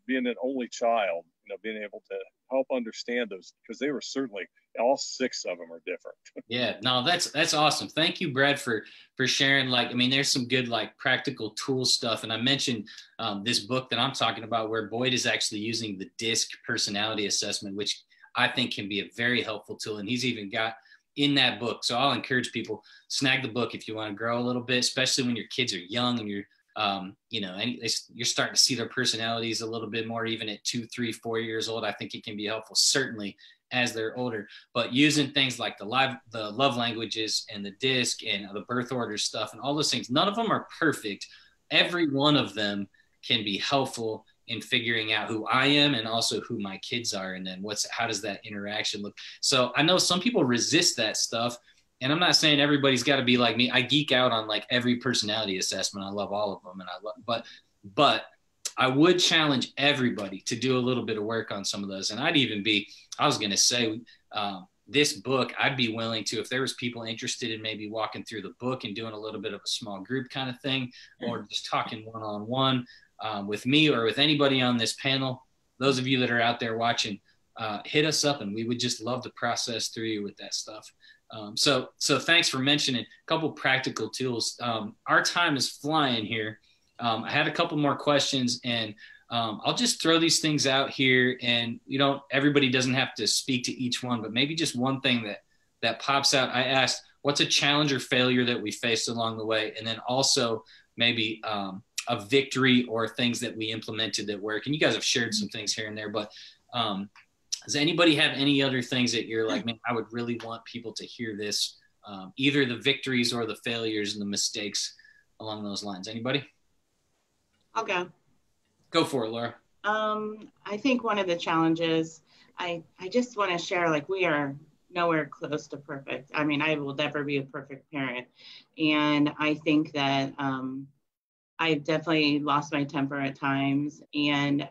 being an only child, being able to help understand those, because they were certainly, all 6 of them are different. Yeah, no, that's awesome. Thank you, Brad, for sharing. There's some good practical tool stuff. And I mentioned this book that I'm talking about where Boyd is actually using the DISC personality assessment, which I think can be a very helpful tool. And he's even got in that book. So I'll encourage people, snag the book if you want to grow a little bit, especially when your kids are young and you're you're starting to see their personalities a little bit more, even at 2, 3, 4 years old. I think it can be helpful, certainly as they're older, but using things like the love languages and the DISC and the birth order stuff and all those things, none of them are perfect. Every one of them can be helpful in figuring out who I am and also who my kids are. And then how does that interaction look? So I know some people resist that stuff. And I'm not saying everybody's got to be like me. I geek out on every personality assessment. I love all of them. But I would challenge everybody to do a little bit of work on some of those. And I was going to say, this book, I'd be willing to, if there was people interested in maybe walking through the book and doing a little bit of a small group kind of thing, or just talking one-on-one with me or with anybody on this panel, those of you that are out there watching, hit us up and we would just love to process through you with that stuff. So thanks for mentioning a couple practical tools. Our time is flying here. I had a couple more questions and I'll just throw these things out here, and everybody doesn't have to speak to each one, but maybe just one thing that pops out. I asked, what's a challenge or failure that we faced along the way? And then also maybe a victory or things that we implemented that work. And you guys have shared some things here and there, but does anybody have any other things that you're like, man, I would really want people to hear this, either the victories or the failures and the mistakes along those lines? Anybody? I'll go. Go for it, Laura. I think one of the challenges, I just want to share, we are nowhere close to perfect. I mean, I will never be a perfect parent. And I think that I've definitely lost my temper at times. And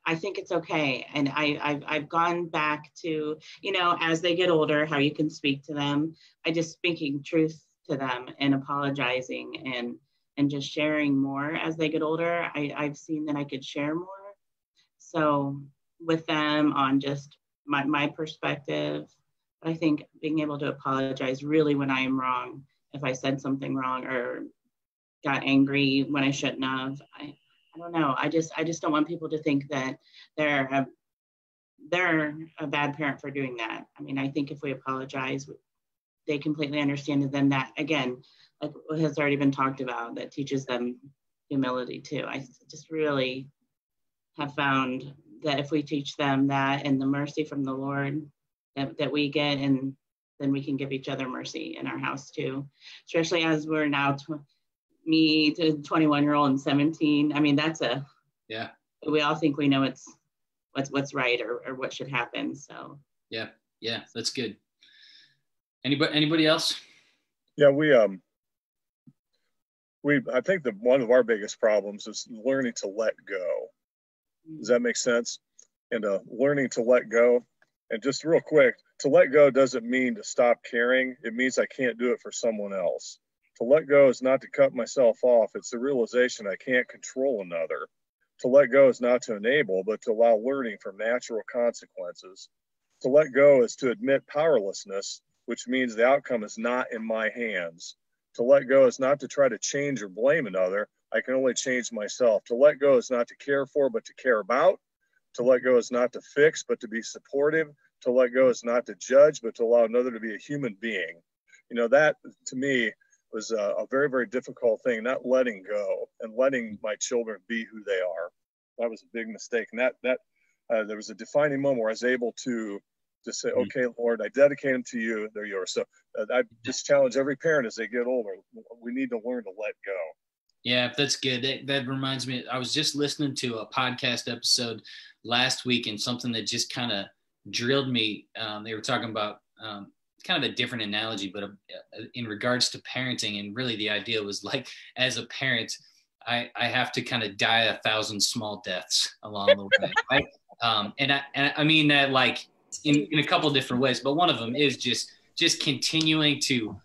I think it's okay. And I've gone back to, as they get older, how you can speak to them. I just speaking truth to them and apologizing and just sharing more as they get older. I've seen that I could share more. So with them on just my perspective, I think being able to apologize really when I am wrong, if I said something wrong or got angry when I shouldn't have, I don't know. I just don't want people to think that they're a bad parent for doing that. I mean, I think if we apologize, they completely understand it. Then that, again, like what has already been talked about, that teaches them humility too. I just really have found that if we teach them that and the mercy from the Lord that we get, and then we can give each other mercy in our house too, especially as we're now me to 21-year-old and 17. I mean, yeah. We all think we know what's right or what should happen. So yeah, that's good. Anybody else? Yeah, I think that one of our biggest problems is learning to let go. Does that make sense? And learning to let go. And just real quick, to let go doesn't mean to stop caring. It means I can't do it for someone else. To let go is not to cut myself off. It's the realization I can't control another. To let go is not to enable, but to allow learning from natural consequences. To let go is to admit powerlessness, which means the outcome is not in my hands. To let go is not to try to change or blame another. I can only change myself. To let go is not to care for, but to care about. To let go is not to fix, but to be supportive. to let go is not to judge, but to allow another to be a human being. You know, that to me was a very, very difficult thing, not letting go and letting my children be who they are. That was a big mistake. And that there was a defining moment where I was able to just say, okay, Lord, I dedicate them to you. They're yours. So I just challenge every parent as they get older. We need to learn to let go. Yeah, that's good. That reminds me, I was just listening to a podcast episode last week, and something that just kind of drilled me. They were talking about kind of a different analogy, but in regards to parenting. And really the idea was like, as a parent, I have to kind of die 1,000 small deaths along the way. Right? And I mean that like in a couple of different ways, but one of them is just continuing to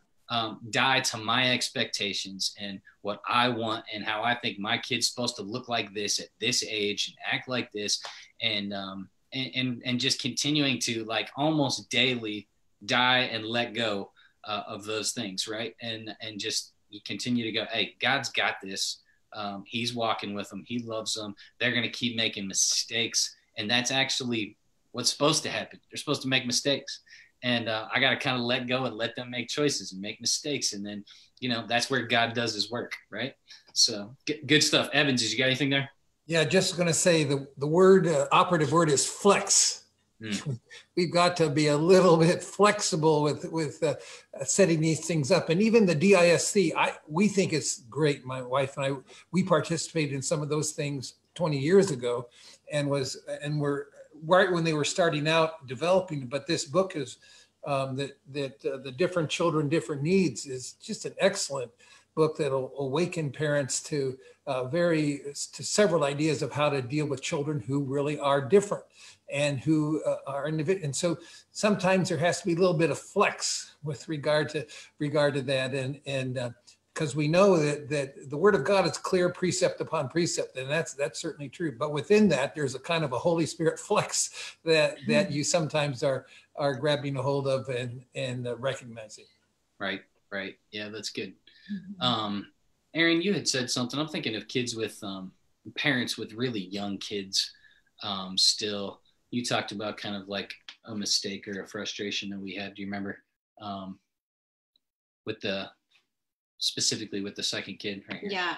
die to my expectations and what I want and how I think my kid's supposed to look like this at this age and act like this, and just continuing to like almost daily die and let go of those things, right? And just you continue to go, hey, God's got this. He's walking with them. He loves them. They're going to keep making mistakes, and that's actually what's supposed to happen. They're supposed to make mistakes. And I got to kind of let go and let them make choices and make mistakes. And then, you know, that's where God does his work, right? So good stuff. Evans, did you got anything there? Yeah, just going to say the word, operative word is flex. We've got to be a little bit flexible with setting these things up. And even the DISC, we think it's great. My wife and I, we participated in some of those things 20 years ago and we're right when they were starting out developing. But this book is the different children, different needs is just an excellent book that'll awaken parents to several ideas of how to deal with children who really are different and who are individual. And so sometimes there has to be a little bit of flex with regard to that. And because we know that the word of God is clear, precept upon precept, and that's certainly true. But within that, there's a kind of a Holy Spirit flex that you sometimes are grabbing a hold of and recognizing. Right. Yeah, that's good. Aaron, you had said something. I'm thinking of kids with parents with really young kids still. You talked about kind of like a mistake or a frustration that we had. Do you remember specifically with the second kid right here? Yeah.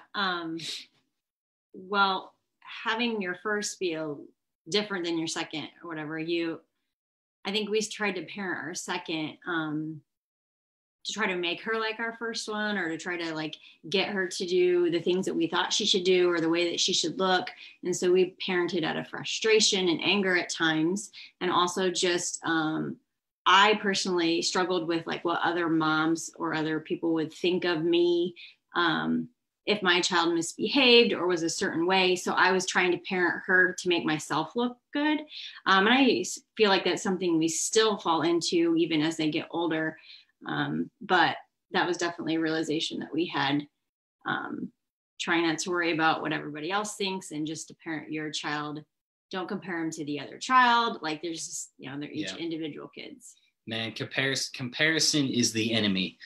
Well, having your first be different than your second or whatever, I think we tried to parent our second to try to make her like our first one, or to try to like get her to do the things that we thought she should do or the way that she should look. And so we parented out of frustration and anger at times. And also just, I personally struggled with like what other moms or other people would think of me if my child misbehaved or was a certain way. So I was trying to parent her to make myself look good. And I feel like that's something we still fall into even as they get older. But that was definitely a realization that we had, trying not to worry about what everybody else thinks and just to parent your child. Don't compare them to the other child. Like there's just, they're each individual kids. Man, comparison is the enemy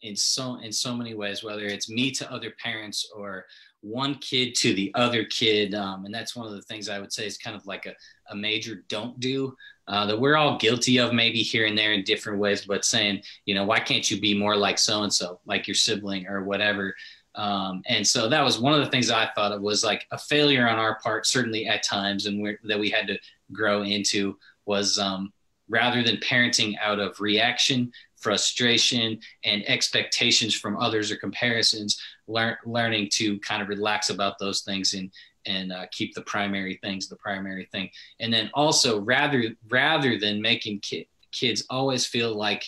in so many ways, whether it's me to other parents or one kid to the other kid. And that's one of the things I would say is kind of like a major don't do that we're all guilty of maybe here and there in different ways, but saying, why can't you be more like so-and-so, like your sibling or whatever. And so that was one of the things I thought it was like a failure on our part, certainly at times, and that we had to grow into was rather than parenting out of reaction, frustration, and expectations from others or comparisons, learning to kind of relax about those things and keep the primary things the primary thing. And then also rather than making kids always feel like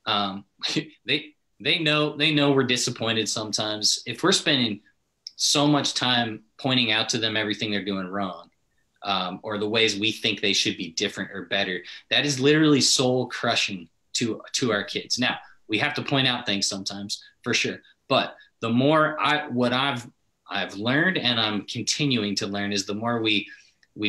they know we're disappointed sometimes. If we're spending so much time pointing out to them everything they're doing wrong, or the ways we think they should be different or better, that is literally soul crushing to our kids. Now, we have to point out things sometimes for sure, but the more I've learned and I'm continuing to learn is the more we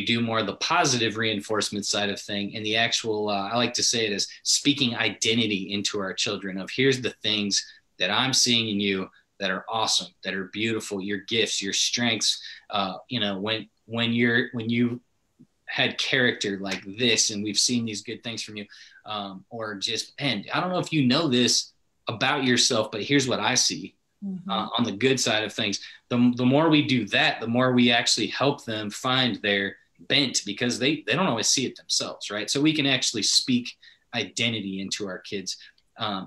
do more of the positive reinforcement side of thing, and the actual, I like to say it as speaking identity into our children of here's the things that I'm seeing in you that are awesome, that are beautiful, your gifts, your strengths, when you had character like this, and we've seen these good things from you. Or just, and I don't know if you know this about yourself, but here's what I see on the good side of things. The more we do that, the more we actually help them find their bent, because they don't always see it themselves, right? So we can actually speak identity into our kids,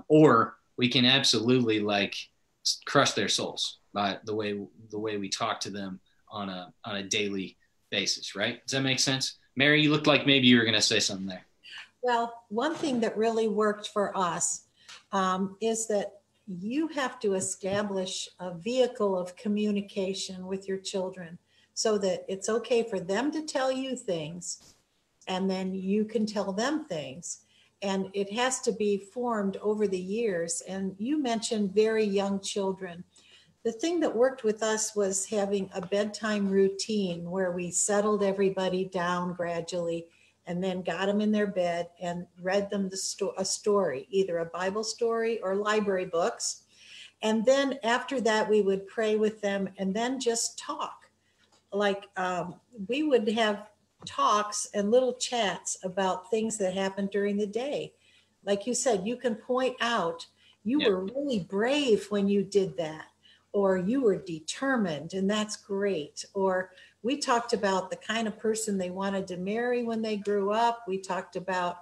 or we can absolutely like crush their souls by the way we talk to them on a daily basis, right? Does that make sense? Mary, you looked like maybe you were going to say something there. Well, one thing that really worked for us is that you have to establish a vehicle of communication with your children so that it's okay for them to tell you things, and then you can tell them things. And it has to be formed over the years. And you mentioned very young children. The thing that worked with us was having a bedtime routine where we settled everybody down gradually and then got them in their bed and read them a story, either a Bible story or library books. And then after that, we would pray with them and then just talk. Like we would have talks and little chats about things that happened during the day. Like you said, you can point out, you were really brave when you did that, or you were determined, and that's great. Or we talked about the kind of person they wanted to marry when they grew up. We talked about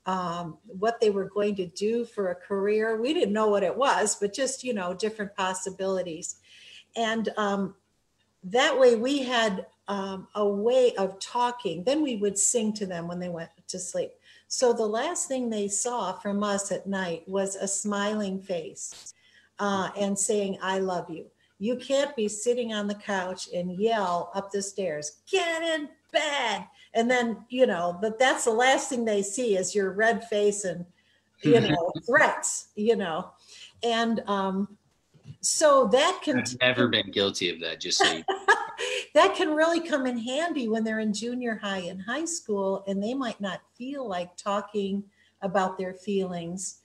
what they were going to do for a career. We didn't know what it was, but just, different possibilities. And that way we had a way of talking. Then we would sing to them when they went to sleep. So the last thing they saw from us at night was a smiling face and saying, I love you. You can't be sitting on the couch and yell up the stairs, get in bed. And then, but that's the last thing they see is your red face and, threats, And so that can... I've never been guilty of that, just so you that can really come in handy when they're in junior high and high school, and they might not feel like talking about their feelings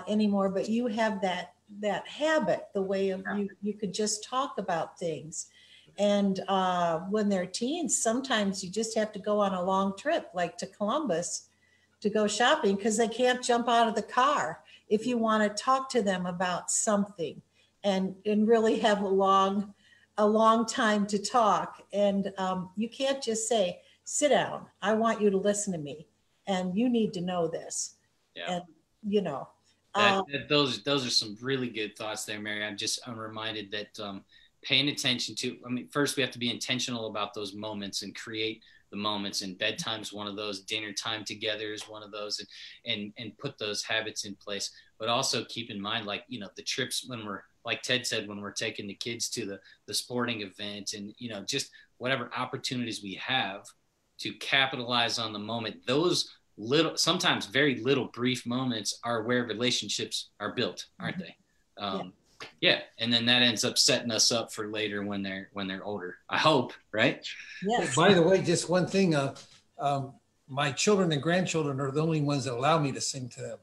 anymore, but you have that habit, the way of you could just talk about things. And when they're teens, sometimes you just have to go on a long trip, like to Columbus, to go shopping, because they can't jump out of the car if you want to talk to them about something and really have a long time to talk. And you can't just say, sit down, I want you to listen to me, and you need to know this. And those are some really good thoughts there, Mary. I'm reminded that paying attention to, first we have to be intentional about those moments and create the moments, and bedtime's one of those, dinner time together is one of those, and put those habits in place. But also keep in mind, like, the trips when we're, like Ted said, when we're taking the kids to the sporting event, and, just whatever opportunities we have to capitalize on the moment, those little, sometimes very little brief moments are where relationships are built, aren't they? And then that ends up setting us up for later when they're older, I hope, right? Yes. By the way, just one thing, my children and grandchildren are the only ones that allow me to sing to them.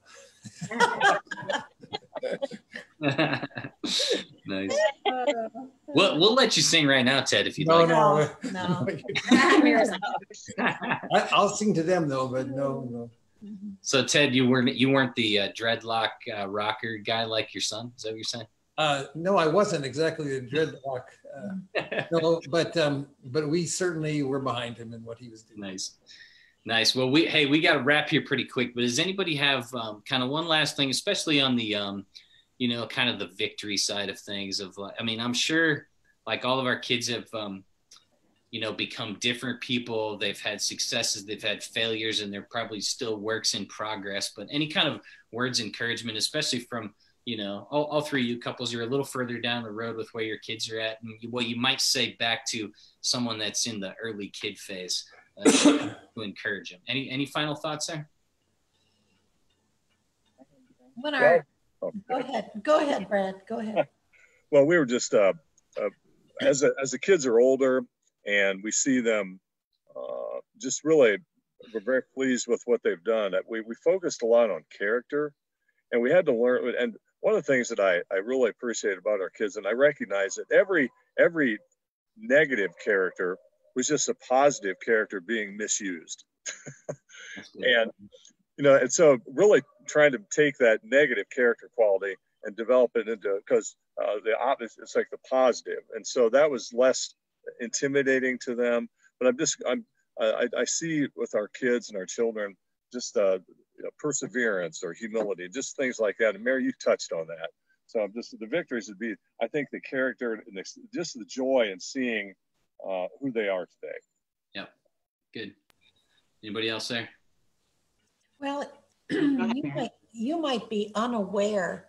Nice. We'll let you sing right now, Ted, if you'd like. No. I'll sing to them though, but no. So Ted, you weren't the dreadlock rocker guy like your son? Is that what you're saying? No, I wasn't exactly a dreadlock. No, but we certainly were behind him in what he was doing. Nice. Well, we got to wrap here pretty quick. But does anybody have kind of one last thing, especially on the kind of the victory side of things? I'm sure like all of our kids have become different people. They've had successes, they've had failures, and they're probably still works in progress. But any kind of words of encouragement, especially from all three of you couples, you're a little further down the road with where your kids are at, and what you might say back to someone that's in the early kid phase to encourage them. Any final thoughts there? Go ahead, Brad. Go ahead. Well, we were just as the kids are older and we see them, just really, we're very pleased with what they've done. We focused a lot on character, and we had to learn. And one of the things that I really appreciate about our kids, and I recognize that every negative character, was just a positive character being misused. And, you know, and so really trying to take that negative character quality and develop it into, because it's like the positive. And so that was less intimidating to them. But I see with our kids and our children, just you know, perseverance or humility, just things like that. And Mary, you touched on that. So just the victories would be, I think, the character and just the joy in seeing who they are today. Yeah, good. Anybody else there? Well, you might be unaware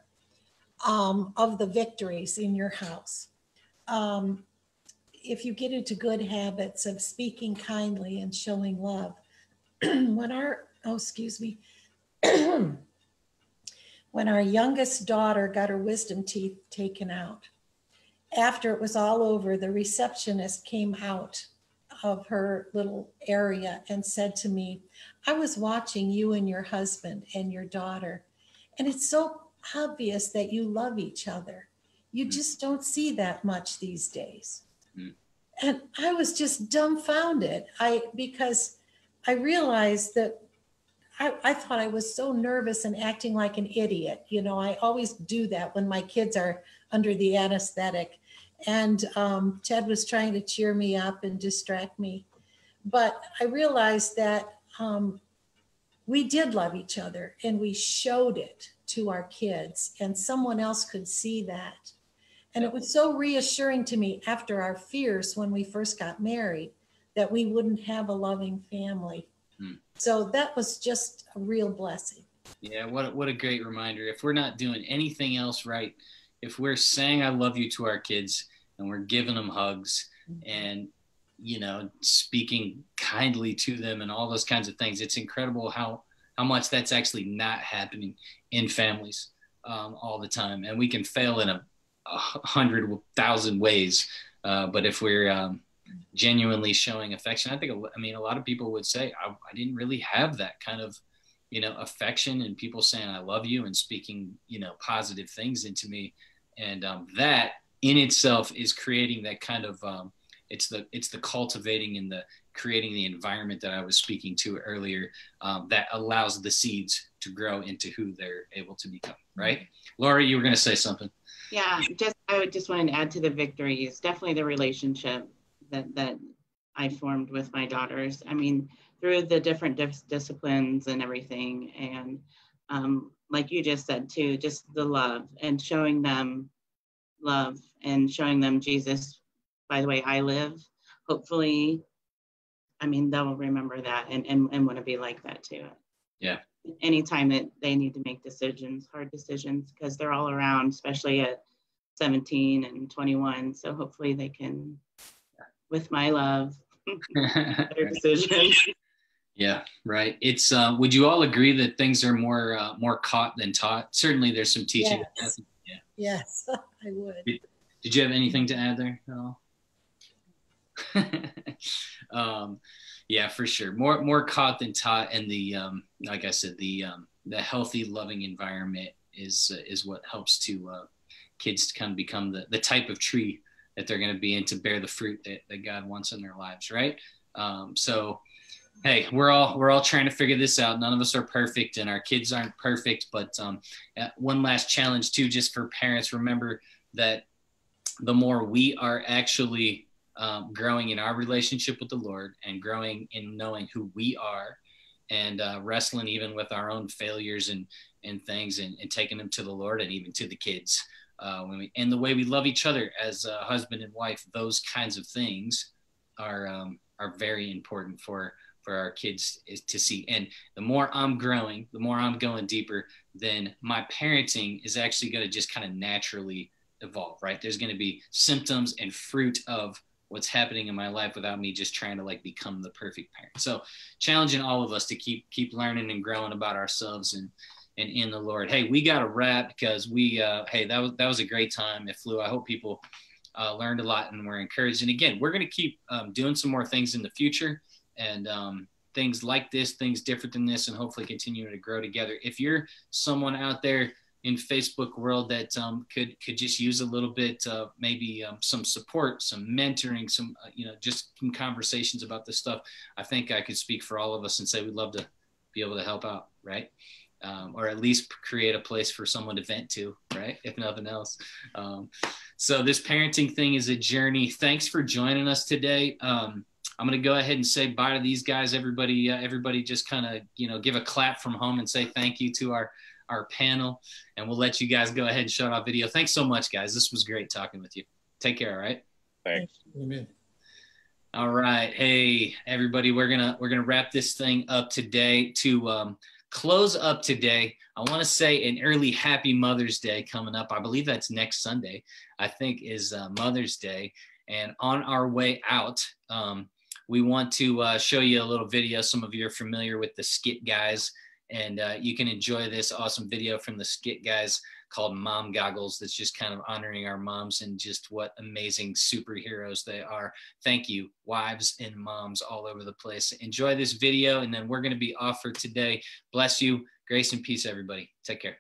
of the victories in your house. If you get into good habits of speaking kindly and showing love, when our youngest daughter got her wisdom teeth taken out, after it was all over, the receptionist came out of her little area and said to me, "I was watching you and your husband and your daughter, and it's so obvious that you love each other. You just don't see that much these days." And I was just dumbfounded because I realized that I thought I was so nervous and acting like an idiot. You know, I always do that when my kids are under the anesthetic. And Ted was trying to cheer me up and distract me. But I realized that we did love each other and we showed it to our kids, and someone else could see that. And it was so reassuring to me after our fears when we first got married that we wouldn't have a loving family. So that was just a real blessing. Yeah, what a great reminder. If we're not doing anything else right, if we're saying I love you to our kids and we're giving them hugs and, you know, speaking kindly to them and all those kinds of things, it's incredible how much that's actually not happening in families all the time. And we can fail in 100,000 ways. But if we're genuinely showing affection, I mean, a lot of people would say, I didn't really have that kind of, you know, affection and people saying, I love you and speaking, you know, positive things into me. And that in itself is creating that kind of, it's the cultivating and the creating the environment that I was speaking to earlier that allows the seeds to grow into who they're able to become. Right. Laura, you were going to say something. Yeah, I would just want to add to the victories, definitely the relationship that I formed with my daughters. I mean, through the different disciplines and everything. And like you just said too, just the love and showing them love and showing them Jesus, by the way I live. Hopefully, I mean, they'll remember that and want to be like that too. Yeah. Anytime that they need to make hard decisions, because they're all around, especially at 17 and 21. So hopefully they can, with my love, better decisions. Yeah, right. It's would you all agree that things are more caught than taught? Certainly there's some teaching. Yes. Yeah. Yes, I would. Did you have anything to add there at all? Yeah, for sure. More caught than taught, and the like I said, the healthy, loving environment is what helps to kids to kind of become the type of tree that they're going to be and to bear the fruit that God wants in their lives, right? So, hey, we're all trying to figure this out. None of us are perfect, and our kids aren't perfect. But one last challenge too, just for parents, remember that the more we are actually growing in our relationship with the Lord and growing in knowing who we are and wrestling even with our own failures and things and taking them to the Lord and even to the kids and the way we love each other as a husband and wife, those kinds of things are very important for our kids to see. And the more I'm growing, the more I'm going deeper, then my parenting is actually going to just kind of naturally evolve, right? There's going to be symptoms and fruit of what's happening in my life without me just trying to like become the perfect parent. So challenging all of us to keep learning and growing about ourselves and in the Lord. Hey, we got to wrap because that was a great time. It flew. I hope people learned a lot and were encouraged. And again, we're going to keep doing some more things in the future and things like this, things different than this, and hopefully continuing to grow together. If you're someone out there in Facebook world that could just use a little bit, maybe some support, some mentoring, some just some conversations about this stuff, I think I could speak for all of us and say we'd love to be able to help out, right? Or at least create a place for someone to vent to, right? If nothing else. So this parenting thing is a journey. Thanks for joining us today. I'm going to go ahead and say bye to these guys. Everybody just kind of, give a clap from home and say thank you to our panel, and we'll let you guys go ahead and shut off video. Thanks so much, guys. This was great talking with you. Take care. All right. Thanks. Amen. All right. Hey, everybody, we're going to wrap this thing up today. To close up today, I want to say an early happy Mother's Day coming up. I believe that's next Sunday, I think, is Mother's Day. And on our way out, we want to show you a little video. Some of you are familiar with the Skit Guys, and you can enjoy this awesome video from the Skit Guys called Mom Goggles. That's just kind of honoring our moms and just what amazing superheroes they are. Thank you, wives and moms all over the place. Enjoy this video, and then we're going to be off for today. Bless you. Grace and peace, everybody. Take care.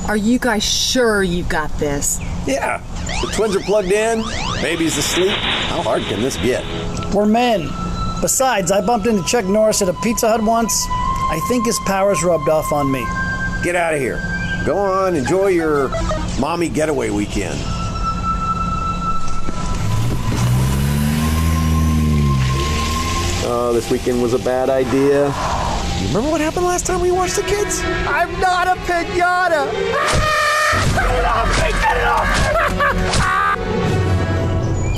Are you guys sure you've got this? Yeah. The twins are plugged in. Baby's asleep. How hard can this get? We're men. Besides, I bumped into Chuck Norris at a Pizza Hut once. I think his power's rubbed off on me. Get out of here. Go on, enjoy your mommy getaway weekend. Oh, this weekend was a bad idea. You remember what happened last time we watched the kids? I'm not a pinata! Get it off!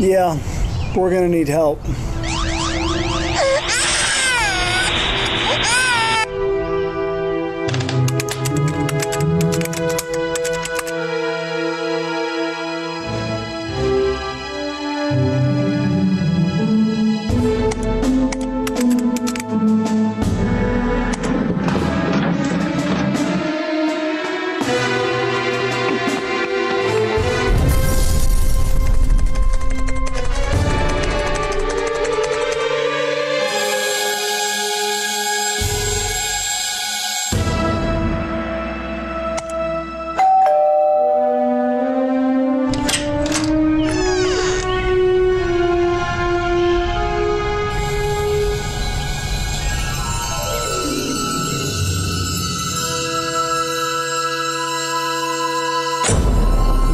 Yeah, we're gonna need help.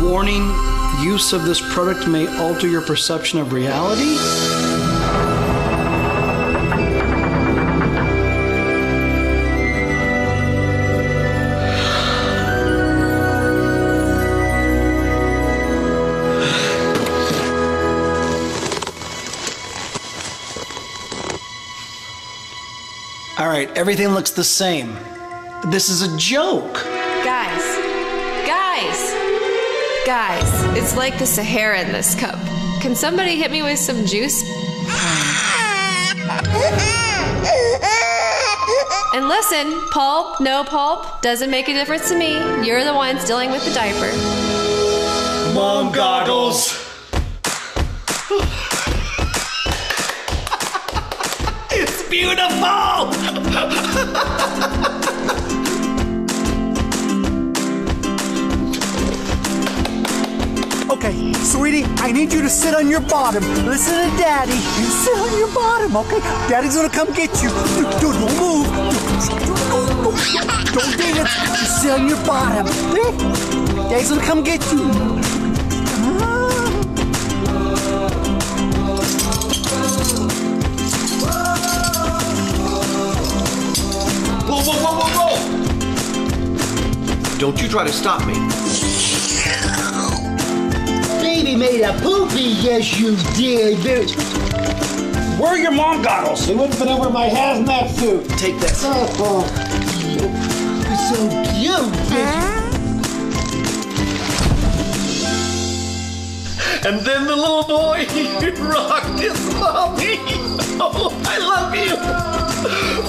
Warning, use of this product may alter your perception of reality. All right, everything looks the same. This is a joke. Guys, it's like the Sahara in this cup. Can somebody hit me with some juice? And listen, pulp, no pulp, doesn't make a difference to me. You're the ones dealing with the diaper. Mom goggles. It's beautiful! Okay, sweetie, I need you to sit on your bottom. Listen to Daddy. You sit on your bottom, okay? Daddy's gonna come get you. Don't move. Don't dance. Just sit on your bottom, okay? Daddy's gonna come get you. Whoa, whoa, whoa, whoa, whoa! Don't you try to stop me. Baby made a poopy, yes you did, bitch. Where are your mom goggles? They wouldn't fit over my hazmat suit. Take this. Oh, you're so cute, bitch. And then the little boy, he rocked his mommy. Oh, I love you.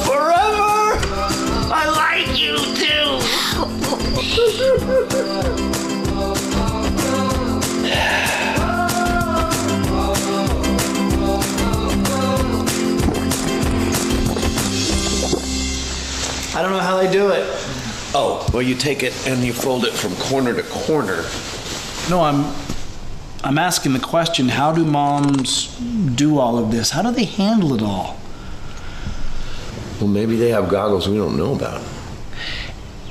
Forever. I like you too. I do it? Oh, well, you take it and you fold it from corner to corner. No, I'm asking the question, how do moms do all of this? How do they handle it all? Well, maybe they have goggles we don't know about.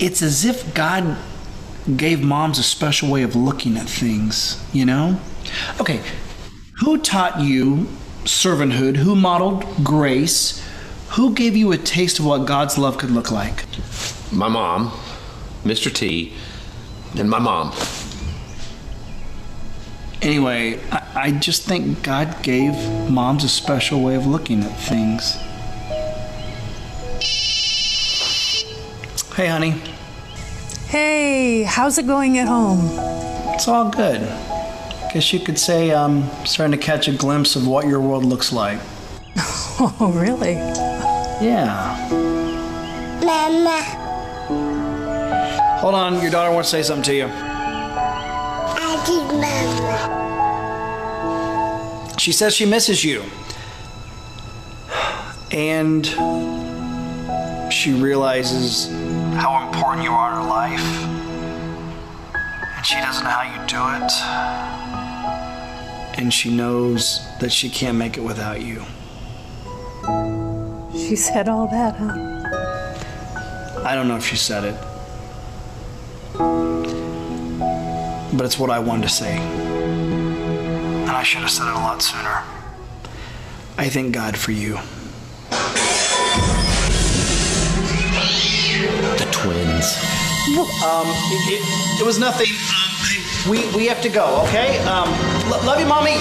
It's as if God gave moms a special way of looking at things, you know? Okay, who taught you servanthood? Who modeled grace? Who gave you a taste of what God's love could look like? My mom, Mr. T, and my mom. Anyway, I just think God gave moms a special way of looking at things. Hey, honey. Hey, how's it going at home? It's all good. Guess you could say I'm starting to catch a glimpse of what your world looks like. Oh, really? Yeah. Mama. Hold on, your daughter wants to say something to you. Auntie Mama. She says she misses you. And she realizes how important you are in her life. And she doesn't know how you do it. And she knows that she can't make it without you. She said all that, huh? I don't know if she said it. But it's what I wanted to say. And I should have said it a lot sooner. I thank God for you. The twins. It was nothing. We have to go, okay? Love you, Mommy.